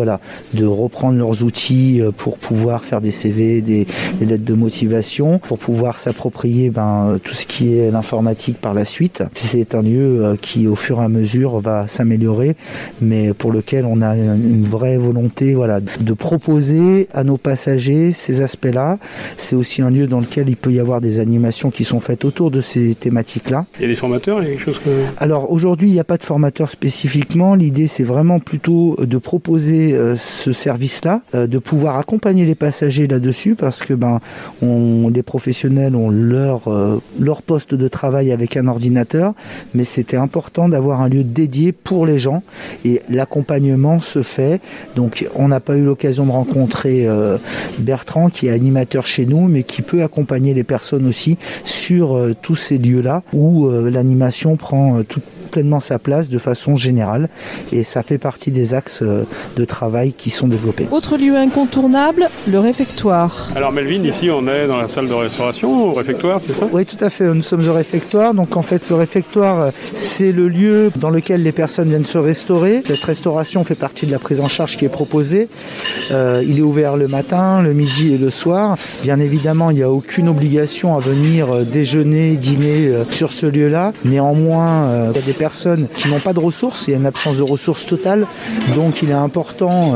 S5: de reprendre leurs outils pour pouvoir faire des CV, des lettres de motivation, pour pouvoir s'approprier tout ce qui est l'informatique par la suite. C'est un lieu qui au fur et à mesure va s'améliorer, mais pour lequel on a une vraie volonté de proposer à nos passagers ces aspects-là. C'est aussi un lieu dans lequel il peut y avoir des animations qui sont faites autour de ces thématiques-là.
S8: Il y a des formateurs, il y a quelque chose que...
S5: Alors aujourd'hui, il n'y a pas de formateur spécifiquement. L'idée, c'est vraiment plutôt de proposer ce service-là, de pouvoir accompagner les passagers là-dessus, parce que les professionnels ont leur poste de travail avec un ordinateur, mais c'était important d'avoir un lieu dédié pour les gens, et l'accompagnement se fait. Donc on n'a pas eu l'occasion de rencontrer Bertrand, qui est animateur chez nous, mais qui peut accompagner les personnes aussi sur tous ces lieux-là où l'animation prend pleinement sa place de façon générale, et ça fait partie des axes de travail qui sont développés.
S9: Autre lieu incontournable, le réfectoire.
S8: Alors Melvin, ici on est dans la salle de restauration, au réfectoire, c'est ça?
S5: Oui, tout à fait, nous sommes au réfectoire. Donc en fait le réfectoire, c'est le lieu dans lequel les personnes viennent se restaurer. Cette restauration fait partie de la prise en charge qui est proposée. Il est ouvert le matin, le midi et le soir. Bien évidemment, il n'y a aucune obligation à venir déjeuner, dîner sur ce lieu-là. Néanmoins, il y a des personnes qui n'ont pas de ressources, il y a une absence de ressources totale, donc il est important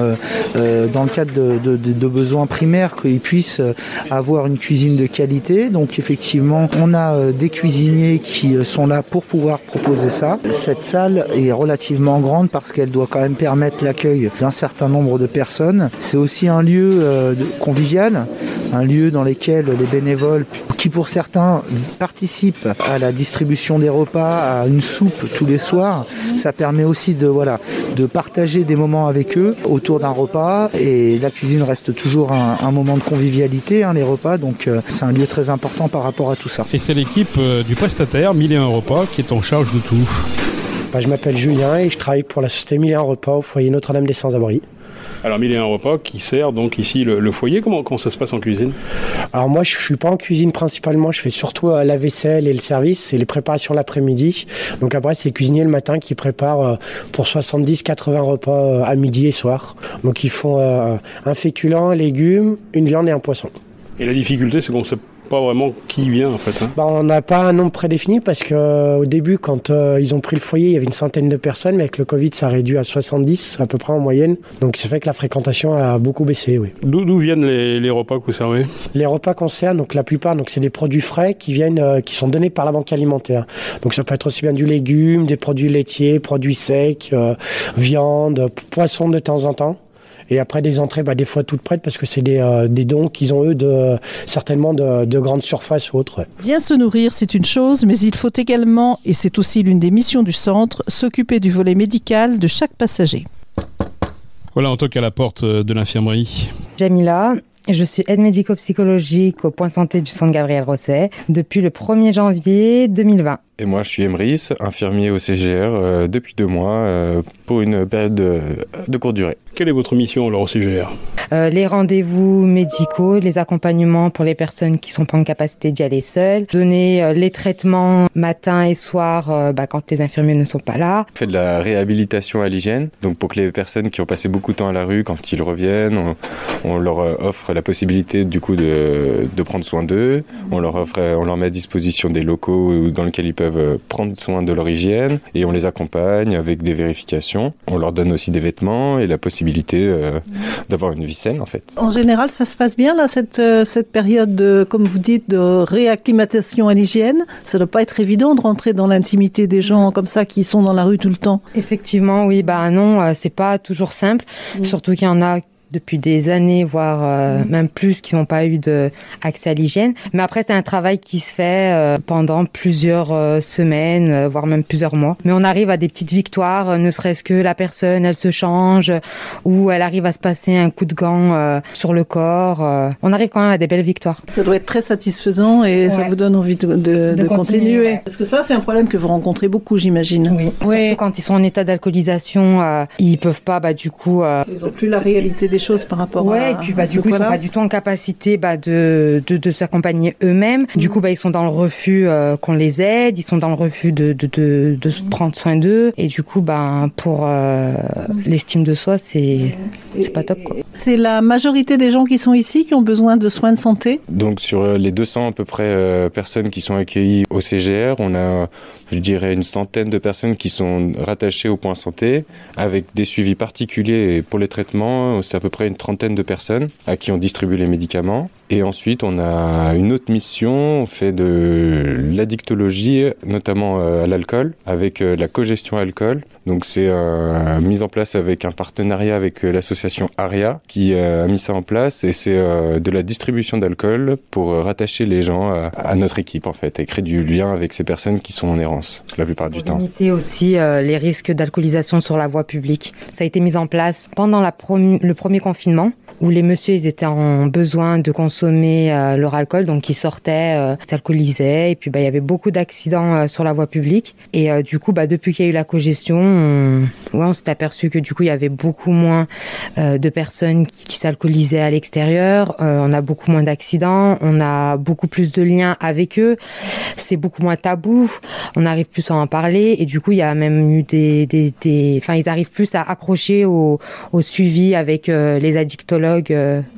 S5: dans le cadre de besoins primaires qu'ils puissent avoir une cuisine de qualité. Donc effectivement, on a des cuisiniers qui sont là pour pouvoir proposer ça. Cette salle est relativement grande parce qu'elle doit quand même permettre l'accueil d'un certain nombre de personnes. C'est aussi un lieu convivial, un lieu dans lequel les bénévoles, qui pour certains participent à la distribution des repas, à une soupe tous les soirs, ça permet aussi de partager des moments avec eux autour d'un repas, et la cuisine reste toujours un moment de convivialité, les repas, donc c'est un lieu très important par rapport à tout ça.
S8: Et c'est l'équipe du prestataire 1001 Repas qui est en charge de tout.
S20: Je m'appelle Julien et je travaille pour la société 1001 Repas au foyer Notre-Dame des Sans-Abris.
S8: Alors 1001 Repas qui sert donc ici le foyer, comment ça se passe en cuisine?
S20: Alors moi je suis pas en cuisine principalement, je fais surtout la vaisselle et le service, c'est les préparations l'après-midi. Donc après c'est les cuisiniers le matin qui préparent pour 70-80 repas à midi et soir. Donc ils font un féculent, un légume, une viande et un poisson.
S8: Et la difficulté c'est qu'on sait pas vraiment qui vient en fait.
S20: On n'a pas un nombre prédéfini parce qu'au début quand ils ont pris le foyer il y avait une centaine de personnes, mais avec le Covid ça a réduit à 70 à peu près en moyenne, donc ça fait que la fréquentation a beaucoup baissé. Oui.
S8: D'où viennent les repas que vous servez? Les
S20: repas qu'on sert, donc la plupart c'est des produits frais qui sont donnés par la banque alimentaire, donc ça peut être aussi bien du légume, des produits laitiers, produits secs, viande, poisson de temps en temps. Et après des entrées, des fois toutes prêtes parce que c'est des dons qu'ils ont eux certainement de grandes surfaces ou autres.
S9: Bien se nourrir, c'est une chose, mais il faut également, et c'est aussi l'une des missions du centre, s'occuper du volet médical de chaque passager.
S8: Voilà, on toque à la porte de l'infirmerie.
S21: Jamila. Je suis aide médico-psychologique au point santé du centre Gabriel Rosset depuis le 1er janvier 2020.
S22: Et moi, je suis Emrys, infirmier au CGR depuis 2 mois pour une période de courte durée.
S8: Quelle est votre mission alors au CGR?
S21: Les rendez-vous médicaux, les accompagnements pour les personnes qui ne sont pas en capacité d'y aller seules, donner les traitements matin et soir quand les infirmiers ne sont pas là.
S22: On fait de la réhabilitation à l'hygiène, donc pour que les personnes qui ont passé beaucoup de temps à la rue, quand ils reviennent, on leur offre la possibilité du coup de prendre soin d'eux, on leur met à disposition des locaux dans lesquels ils peuvent peuvent prendre soin de leur hygiène et on les accompagne avec des vérifications. On leur donne aussi des vêtements et la possibilité d'avoir une vie saine en fait.
S9: En général, ça se passe bien là, cette période, comme vous dites, de réacclimatation à l'hygiène. Ça ne doit pas être évident de rentrer dans l'intimité des gens comme ça qui sont dans la rue tout le temps.
S21: Effectivement, oui, non, c'est pas toujours simple. Surtout qu'il y en a depuis des années, voire même plus, qui n'ont pas eu accès à l'hygiène. Mais après, c'est un travail qui se fait pendant plusieurs semaines, voire même plusieurs mois. Mais on arrive à des petites victoires, ne serait-ce que la personne, elle se change, ou elle arrive à se passer un coup de gant sur le corps. On arrive quand même à des belles victoires.
S9: Ça doit être très satisfaisant et ça vous donne envie de continuer. Ouais. Parce que ça, c'est un problème que vous rencontrez beaucoup, j'imagine.
S21: Oui, surtout quand ils sont en état d'alcoolisation, ils peuvent pas, du coup...
S9: Ils n'ont plus la réalité des choses par rapport à...
S21: et puis du coup, ils sont pas du tout en capacité de s'accompagner eux-mêmes. Du coup, ils sont dans le refus qu'on les aide, ils sont dans le refus de prendre soin d'eux. Et du coup, pour l'estime de soi, c'est pas top, quoi.
S9: C'est la majorité des gens qui sont ici qui ont besoin de soins de santé.
S22: Donc sur les 200 à peu près personnes qui sont accueillies au CGR, on a, je dirais, une centaine de personnes qui sont rattachées au point santé avec des suivis particuliers pour les traitements. C'est à peu près une trentaine de personnes à qui on distribue les médicaments. Et ensuite, on a une autre mission, on fait de l'addictologie, notamment à l'alcool, avec la cogestion alcool. Donc c'est mis en place avec un partenariat avec l'association ARIA qui a mis ça en place et c'est de la distribution d'alcool pour rattacher les gens à notre équipe en fait et créer du lien avec ces personnes qui sont en errance la plupart du temps.
S21: Limiter aussi les risques d'alcoolisation sur la voie publique. Ça a été mis en place pendant le premier confinement où les messieurs ils étaient en besoin de consommer leur alcool, donc ils sortaient, s'alcoolisaient et puis il y avait beaucoup d'accidents sur la voie publique et du coup depuis qu'il y a eu la cogestion, on s'est aperçu que du coup il y avait beaucoup moins de personnes qui s'alcoolisaient à l'extérieur, on a beaucoup moins d'accidents, on a beaucoup plus de liens avec eux, c'est beaucoup moins tabou, on arrive plus à en parler et du coup il y a même eu ils arrivent plus à accrocher au suivi avec les addictologues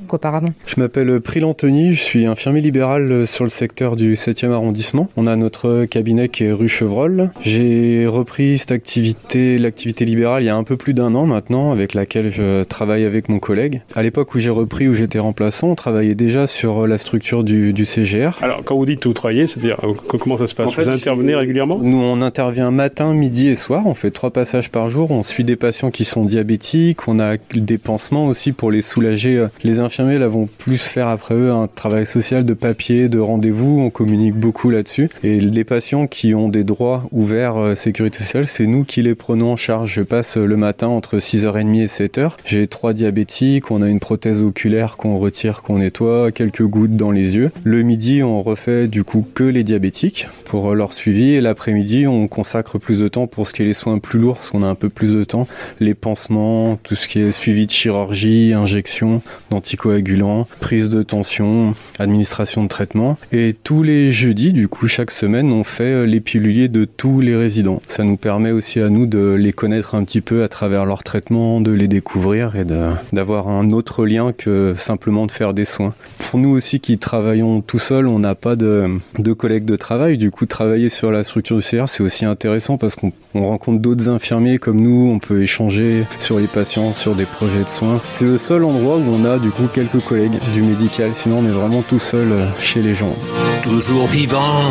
S21: qu'auparavant.
S1: Je m'appelle Pril Anthony, je suis infirmier libéral sur le secteur du 7e arrondissement. On a notre cabinet qui est rue Chevreul. J'ai repris l'activité libérale il y a un peu plus d'1 an maintenant, avec laquelle je travaille avec mon collègue. À l'époque où j'ai repris, où j'étais remplaçant, on travaillait déjà sur la structure du CGR.
S8: Alors quand vous dites vous travaillez, c'est-à-dire comment ça se passe? Vous intervenez régulièrement?
S1: Nous on intervient matin, midi et soir, on fait 3 passages par jour, on suit des patients qui sont diabétiques, on a des pansements aussi pour les soulager. Les infirmiers là vont plus faire après eux un travail social de papier, de rendez-vous, on communique beaucoup là-dessus. Et les patients qui ont des droits ouverts sécurité sociale, c'est nous qui les prenons en charge. Je passe le matin entre 6h30 et 7h. J'ai 3 diabétiques, on a une prothèse oculaire qu'on retire, qu'on nettoie, quelques gouttes dans les yeux. Le midi, on refait du coup que les diabétiques pour leur suivi et l'après-midi, on consacre plus de temps pour ce qui est les soins plus lourds, parce qu'on a un peu plus de temps, les pansements, tout ce qui est suivi de chirurgie, injection d'anticoagulants, prise de tension, administration de traitement. Et tous les jeudis, du coup, chaque semaine, on fait les piluliers de tous les résidents. Ça nous permet aussi à nous de les connaître un petit peu à travers leur traitement, de les découvrir et d'avoir un autre lien que simplement de faire des soins. Pour nous aussi qui travaillons tout seuls, on n'a pas de collègues de travail. Du coup, travailler sur la structure du CR, c'est aussi intéressant parce qu'on rencontre d'autres infirmiers comme nous, on peut échanger sur les patients, sur des projets de soins. C'est le seul endroit où on a du coup quelques collègues du médical, sinon on est vraiment tout seul chez les gens.
S4: Toujours vivant,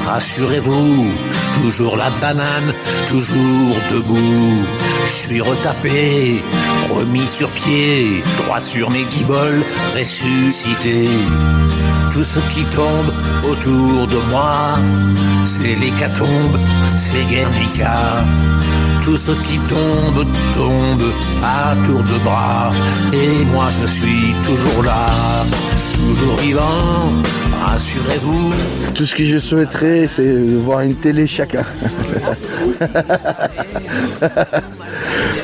S4: rassurez-vous, toujours la banane, toujours debout. Je suis retapé, remis sur pied, droit sur mes guiboles, ressuscité. Tout ce qui tombe autour de moi, c'est l'hécatombe, c'est Guernica. Tout ce qui tombe, tombe à tour de bras. Et moi je suis toujours là, toujours vivant, rassurez-vous.
S23: Tout ce que je souhaiterais, c'est de voir une télé chacun.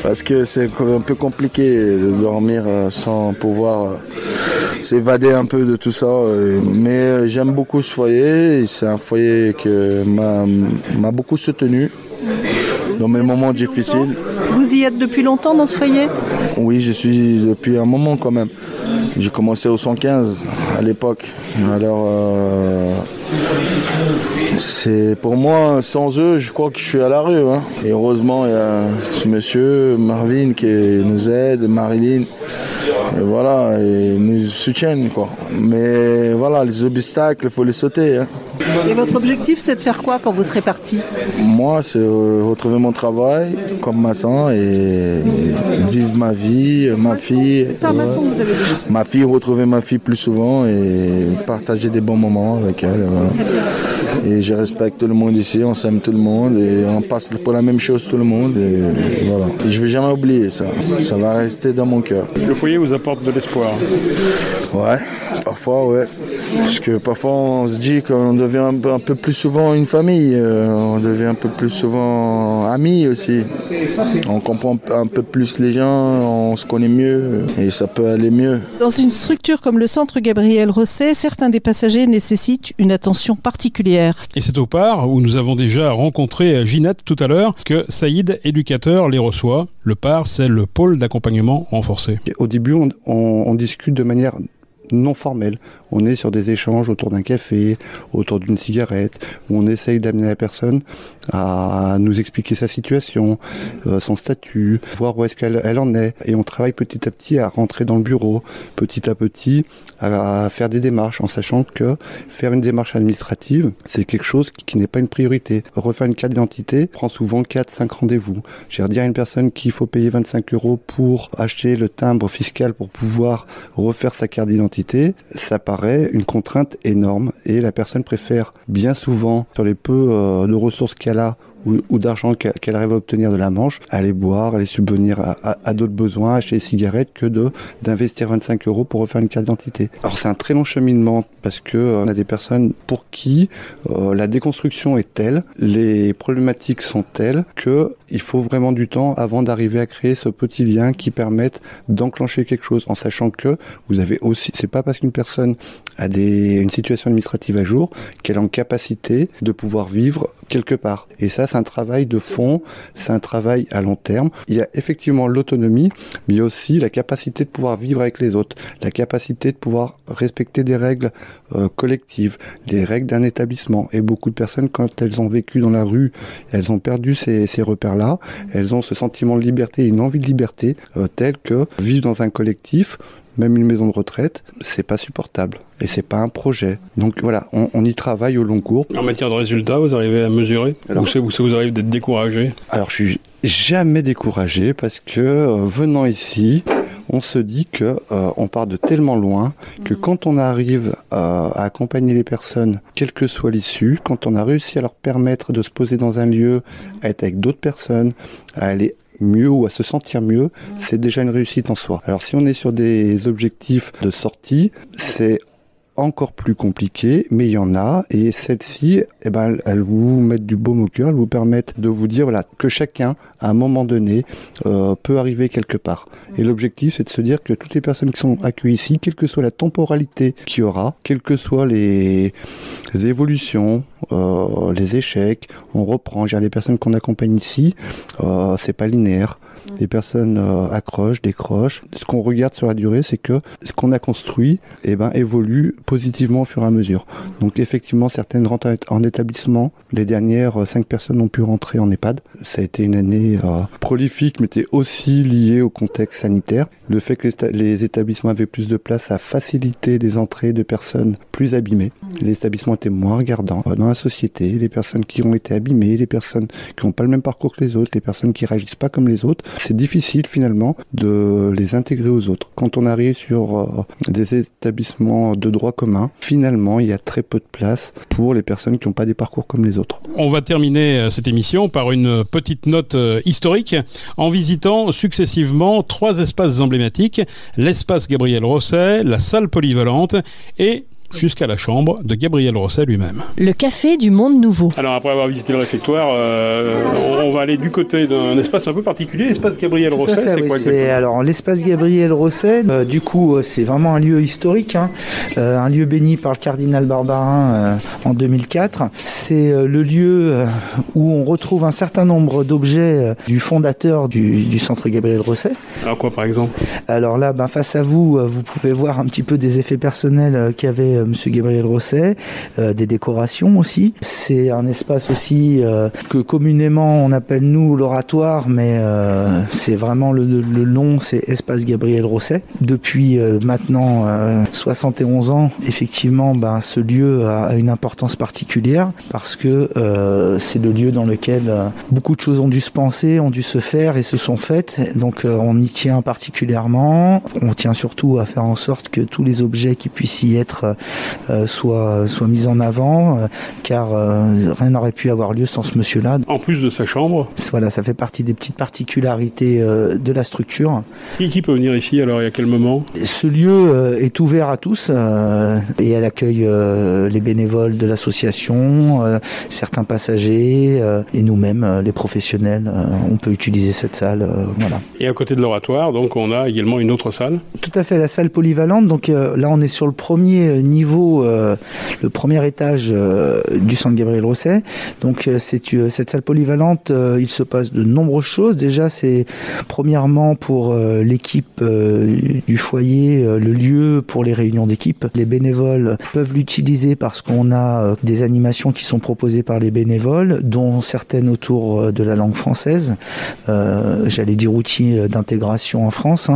S23: Parce que c'est un peu compliqué de dormir sans pouvoir s'évader un peu de tout ça. Mais j'aime beaucoup ce foyer. C'est un foyer qui m'a beaucoup soutenu dans mes moments difficiles.
S9: Vous y êtes depuis longtemps dans ce foyer?
S23: Oui, je suis depuis un moment quand même. J'ai commencé au 115 à l'époque. Alors, c'est pour moi, sans eux, je crois que je suis à la rue. Hein. Et heureusement, il y a ce monsieur, Marvin, qui nous aide, Marilyn. Et voilà, ils nous soutiennent, quoi. Mais voilà, les obstacles, il faut les sauter. Hein.
S9: Et votre objectif, c'est de faire quoi quand vous serez parti?
S23: Moi, c'est retrouver mon travail comme maçon et vivre ma vie, ma fille.
S9: C'est un maçon que vous avez dit.
S23: Ma fille, retrouver ma fille plus souvent et partager des bons moments avec elle. Voilà. Et je respecte tout le monde ici, on s'aime tout le monde et on passe pour la même chose tout le monde. Et voilà. Et je ne vais jamais oublier ça. Ça va rester dans mon cœur.
S8: Le foyer vous apporte de l'espoir?
S23: Ouais, parfois, ouais. Parce que parfois on se dit qu'on devient un peu plus souvent une famille, on devient un peu plus souvent amis aussi. On comprend un peu plus les gens, on se connaît mieux et ça peut aller mieux.
S9: Dans une structure comme le centre Gabriel Rosset, certains des passagers nécessitent une attention particulière.
S8: Et c'est au Par, où nous avons déjà rencontré Ginette tout à l'heure, que Saïd, éducateur, les reçoit. Le Par, c'est le pôle d'accompagnement renforcé.
S14: Au début, on discute de manière non formelle. On est sur des échanges autour d'un café, autour d'une cigarette, où on essaye d'amener la personne à nous expliquer sa situation, son statut, voir où est-ce qu'elle en est. Et on travaille petit à petit à rentrer dans le bureau, petit à petit à faire des démarches, en sachant que faire une démarche administrative, c'est quelque chose qui n'est pas une priorité. Refaire une carte d'identité prend souvent 4-5 rendez-vous. Je vais dire à une personne qu'il faut payer 25 € pour acheter le timbre fiscal pour pouvoir refaire sa carte d'identité. Ça paraît une contrainte énorme et la personne préfère bien souvent, sur les peu de ressources qu'elle a ou d'argent qu'elle arrive à obtenir de la manche, aller boire, aller subvenir à d'autres besoins, acheter des cigarettes, que d'investir 25 € pour refaire une carte d'identité. Alors c'est un très long cheminement parce que on a des personnes pour qui la déconstruction est telle, les problématiques sont telles que il faut vraiment du temps avant d'arriver à créer ce petit lien qui permette d'enclencher quelque chose, en sachant que vous avez aussi, c'est pas parce qu'une personne a une situation administrative à jour qu'elle est en capacité de pouvoir vivre quelque part. Et ça, c'est un travail de fond, c'est un travail à long terme. Il y a effectivement l'autonomie, mais il y a aussi la capacité de pouvoir vivre avec les autres, la capacité de pouvoir respecter des règles collectives, les règles d'un établissement. Et beaucoup de personnes, quand elles ont vécu dans la rue, elles ont perdu ces repères-là, elles ont ce sentiment de liberté, une envie de liberté, tel que vivre dans un collectif, même une maison de retraite, c'est pas supportable. Et c'est pas un projet. Donc voilà, on y travaille au long cours.
S8: En matière de résultats, vous arrivez à mesurer? Ou ça vous arrive d'être découragé?
S14: Alors je suis jamais découragé parce que venant ici, on se dit que on part de tellement loin que quand on arrive à accompagner les personnes, quelle que soit l'issue, quand on a réussi à leur permettre de se poser dans un lieu, à être avec d'autres personnes, à aller mieux ou à se sentir mieux, c'est déjà une réussite en soi. Alors si on est sur des objectifs de sortie, c'est encore plus compliqué, mais il y en a, et celles-ci, elles vous mettent du baume au cœur, elles vous permettent de vous dire que chacun, à un moment donné, peut arriver quelque part. Et l'objectif, c'est de se dire que toutes les personnes qui sont accueillies ici, quelle que soit la temporalité qu'il y aura, quelles que soient les évolutions, les échecs, on reprend. Les personnes qu'on accompagne ici, c'est pas linéaire. Les personnes accrochent, décrochent. Ce qu'on regarde sur la durée, c'est que ce qu'on a construit évolue positivement au fur et à mesure. Donc effectivement, certaines rentrent en établissement. Les dernières 5 personnes ont pu rentrer en EHPAD. Ça a été une année prolifique, mais était aussi liée au contexte sanitaire. Le fait que les établissements avaient plus de place a facilité des entrées de personnes plus abîmées. Les établissements étaient moins regardants dans la société. Les personnes qui ont été abîmées, les personnes qui n'ont pas le même parcours que les autres, les personnes qui réagissent pas comme les autres, c'est difficile finalement de les intégrer aux autres. Quand on arrive sur des établissements de droit commun, finalement il y a très peu de place pour les personnes qui n'ont pas des parcours comme les autres.
S8: On va terminer cette émission par une petite note historique en visitant successivement 3 espaces emblématiques, l'espace Gabriel Rosset, la salle polyvalente et jusqu'à la chambre de Gabriel Rosset lui-même.
S2: Le café du monde nouveau.
S8: Alors après avoir visité le réfectoire, on va aller du côté d'un espace un peu particulier, l'espace Gabriel Rosset, c'est quoi exactement ?
S5: Alors l'espace Gabriel Rosset, du coup c'est vraiment un lieu historique, un lieu béni par le cardinal Barbarin en 2004. C'est le lieu où on retrouve un certain nombre d'objets du fondateur du centre Gabriel Rosset.
S8: Alors quoi par exemple ?
S5: Alors là, face à vous, vous pouvez voir un petit peu des effets personnels qu'avait monsieur Gabriel Rosset, des décorations aussi. C'est un espace aussi que communément on appelle nous l'oratoire, mais c'est vraiment le nom, c'est espace Gabriel Rosset. Depuis maintenant 71 ans, effectivement, ce lieu a une importance particulière parce que c'est le lieu dans lequel beaucoup de choses ont dû se penser, ont dû se faire et se sont faites. Donc on y tient particulièrement. On tient surtout à faire en sorte que tous les objets qui puissent y être soient mis en avant, car rien n'aurait pu avoir lieu sans ce monsieur-là.
S8: En plus de sa chambre.
S5: Voilà, ça fait partie des petites particularités de la structure.
S8: Qui peut venir ici alors et à quel moment ?
S5: Ce lieu est ouvert à tous et elle accueille les bénévoles de l'association, certains passagers et nous-mêmes, les professionnels. On peut utiliser cette salle. Voilà.
S8: Et à côté de l'oratoire, donc on a également une autre salle ?
S5: Tout à fait, la salle polyvalente. Donc là, on est sur le premier niveau, le premier étage du centre Gabriel Rosset. Donc cette salle polyvalente, il se passe de nombreuses choses. Déjà, c'est premièrement pour l'équipe du foyer, le lieu pour les réunions d'équipe. Les bénévoles peuvent l'utiliser parce qu'on a des animations qui sont proposées par les bénévoles, dont certaines autour de la langue française. J'allais dire outils d'intégration en France,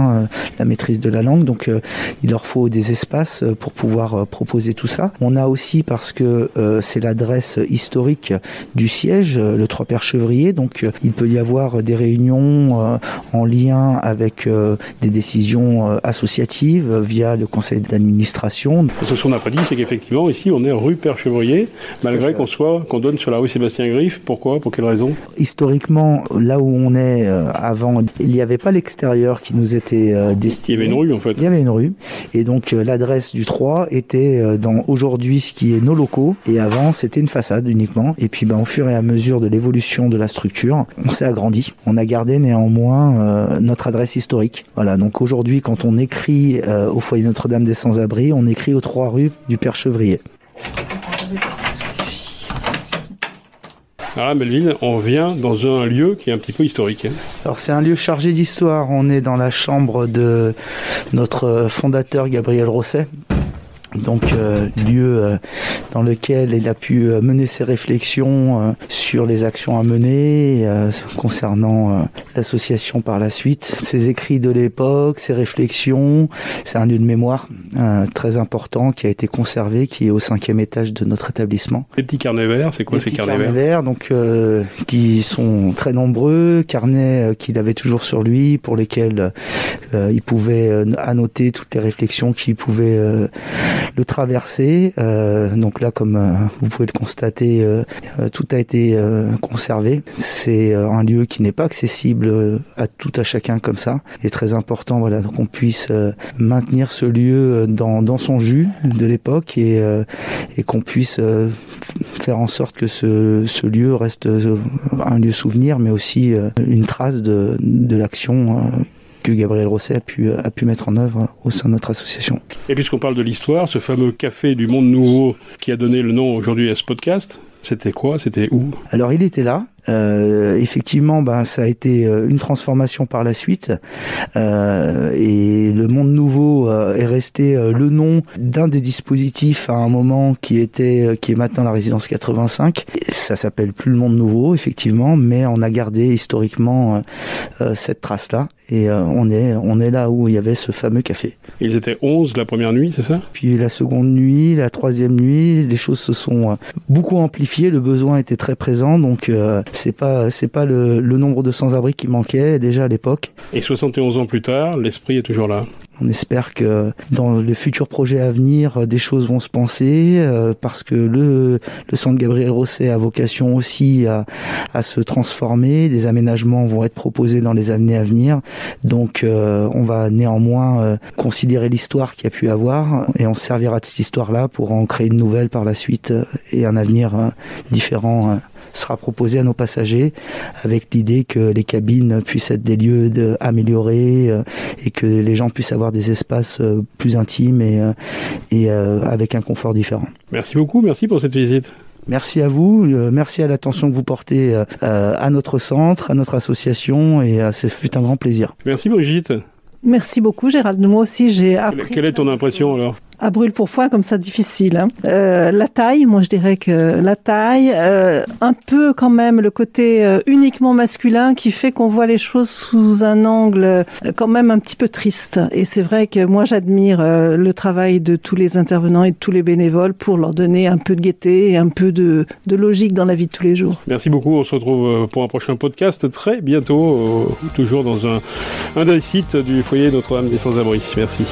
S5: la maîtrise de la langue. Donc il leur faut des espaces pour pouvoir proposer tout ça. On a aussi, parce que c'est l'adresse historique du siège, le 3 Pères Chevrier, donc il peut y avoir des réunions en lien avec des décisions associatives via le conseil d'administration.
S8: Ce qu'on n'a pas dit, c'est qu'effectivement ici on est rue Père Chevrier, malgré qu'on donne sur la rue Sébastien Griffe. Pourquoi ? Pour quelle raison ?
S5: Historiquement, là où on est avant, il n'y avait pas l'extérieur qui nous était destiné.
S8: Il y avait une rue en fait.
S5: Il y avait une rue, et donc l'adresse du 3 était dans aujourd'hui ce qui est nos locaux, et avant c'était une façade uniquement. Et puis au fur et à mesure de l'évolution de la structure, on s'est agrandi. On a gardé néanmoins notre adresse historique. Voilà, donc aujourd'hui quand on écrit au foyer Notre-Dame des Sans-Abris, on écrit aux 3 rues du Père Chevrier.
S8: Alors à Belleville, on vient dans un lieu qui est un petit peu historique.
S5: Alors c'est un lieu chargé d'histoire. On est dans la chambre de notre fondateur Gabriel Rosset. Donc lieu dans lequel il a pu mener ses réflexions sur les actions à mener concernant l'association par la suite. Ses écrits de l'époque, ses réflexions, c'est un lieu de mémoire très important qui a été conservé, qui est au 5e étage de notre établissement.
S8: Les petits carnets verts, c'est quoi ces carnets
S5: verts donc, qui sont très nombreux, carnets qu'il avait toujours sur lui, pour lesquels il pouvait annoter toutes les réflexions qu'il pouvait le traverser. Donc là, comme vous pouvez le constater, tout a été conservé. C'est un lieu qui n'est pas accessible à tout à chacun comme ça. Il est très important, voilà, qu'on puisse maintenir ce lieu dans son jus de l'époque et qu'on puisse faire en sorte que ce lieu reste un lieu souvenir, mais aussi une trace de l'action que Gabriel Rosset a pu mettre en œuvre au sein de notre association.
S8: Et puisqu'on parle de l'histoire, ce fameux café du monde nouveau qui a donné le nom aujourd'hui à ce podcast, c'était quoi ? C'était où ?
S5: Alors il était là. Effectivement, ça a été une transformation par la suite et le Monde Nouveau est resté le nom d'un des dispositifs à un moment qui est maintenant la résidence 85. Ça s'appelle plus le Monde Nouveau, effectivement, mais on a gardé historiquement cette trace-là et on est là où il y avait ce fameux café.
S8: Ils étaient 11 la première nuit, c'est ça ?
S5: Puis la seconde nuit, la troisième nuit, les choses se sont beaucoup amplifiées, le besoin était très présent, donc c'est pas le nombre de sans-abri qui manquait déjà à l'époque.
S8: Et 71 ans plus tard, l'esprit est toujours là.
S5: On espère que dans le futur projet à venir, des choses vont se penser parce que le centre Gabriel Rosset a vocation aussi à se transformer. Des aménagements vont être proposés dans les années à venir. Donc on va néanmoins considérer l'histoire qu'il y a pu avoir et on se servira de cette histoire-là pour en créer une nouvelle par la suite et un avenir différent sera proposé à nos passagers avec l'idée que les cabines puissent être des lieux améliorés et que les gens puissent avoir des espaces plus intimes et avec un confort différent.
S8: Merci beaucoup, merci pour cette visite.
S5: Merci à vous, merci à l'attention que vous portez à notre centre, à notre association et ce fut un grand plaisir.
S8: Merci Brigitte.
S9: Merci beaucoup Gérald, moi aussi j'ai appris...
S8: Quelle est ton impression alors ?
S9: À brûle-pourpoint comme ça, difficile. Hein. La taille, moi je dirais que la taille, un peu quand même le côté uniquement masculin qui fait qu'on voit les choses sous un angle quand même un petit peu triste. Et c'est vrai que moi j'admire le travail de tous les intervenants et de tous les bénévoles pour leur donner un peu de gaieté et un peu de logique dans la vie de tous les jours.
S8: Merci beaucoup, on se retrouve pour un prochain podcast très bientôt, toujours dans un des sites du foyer Notre-Dame des Sans-Abri. Merci.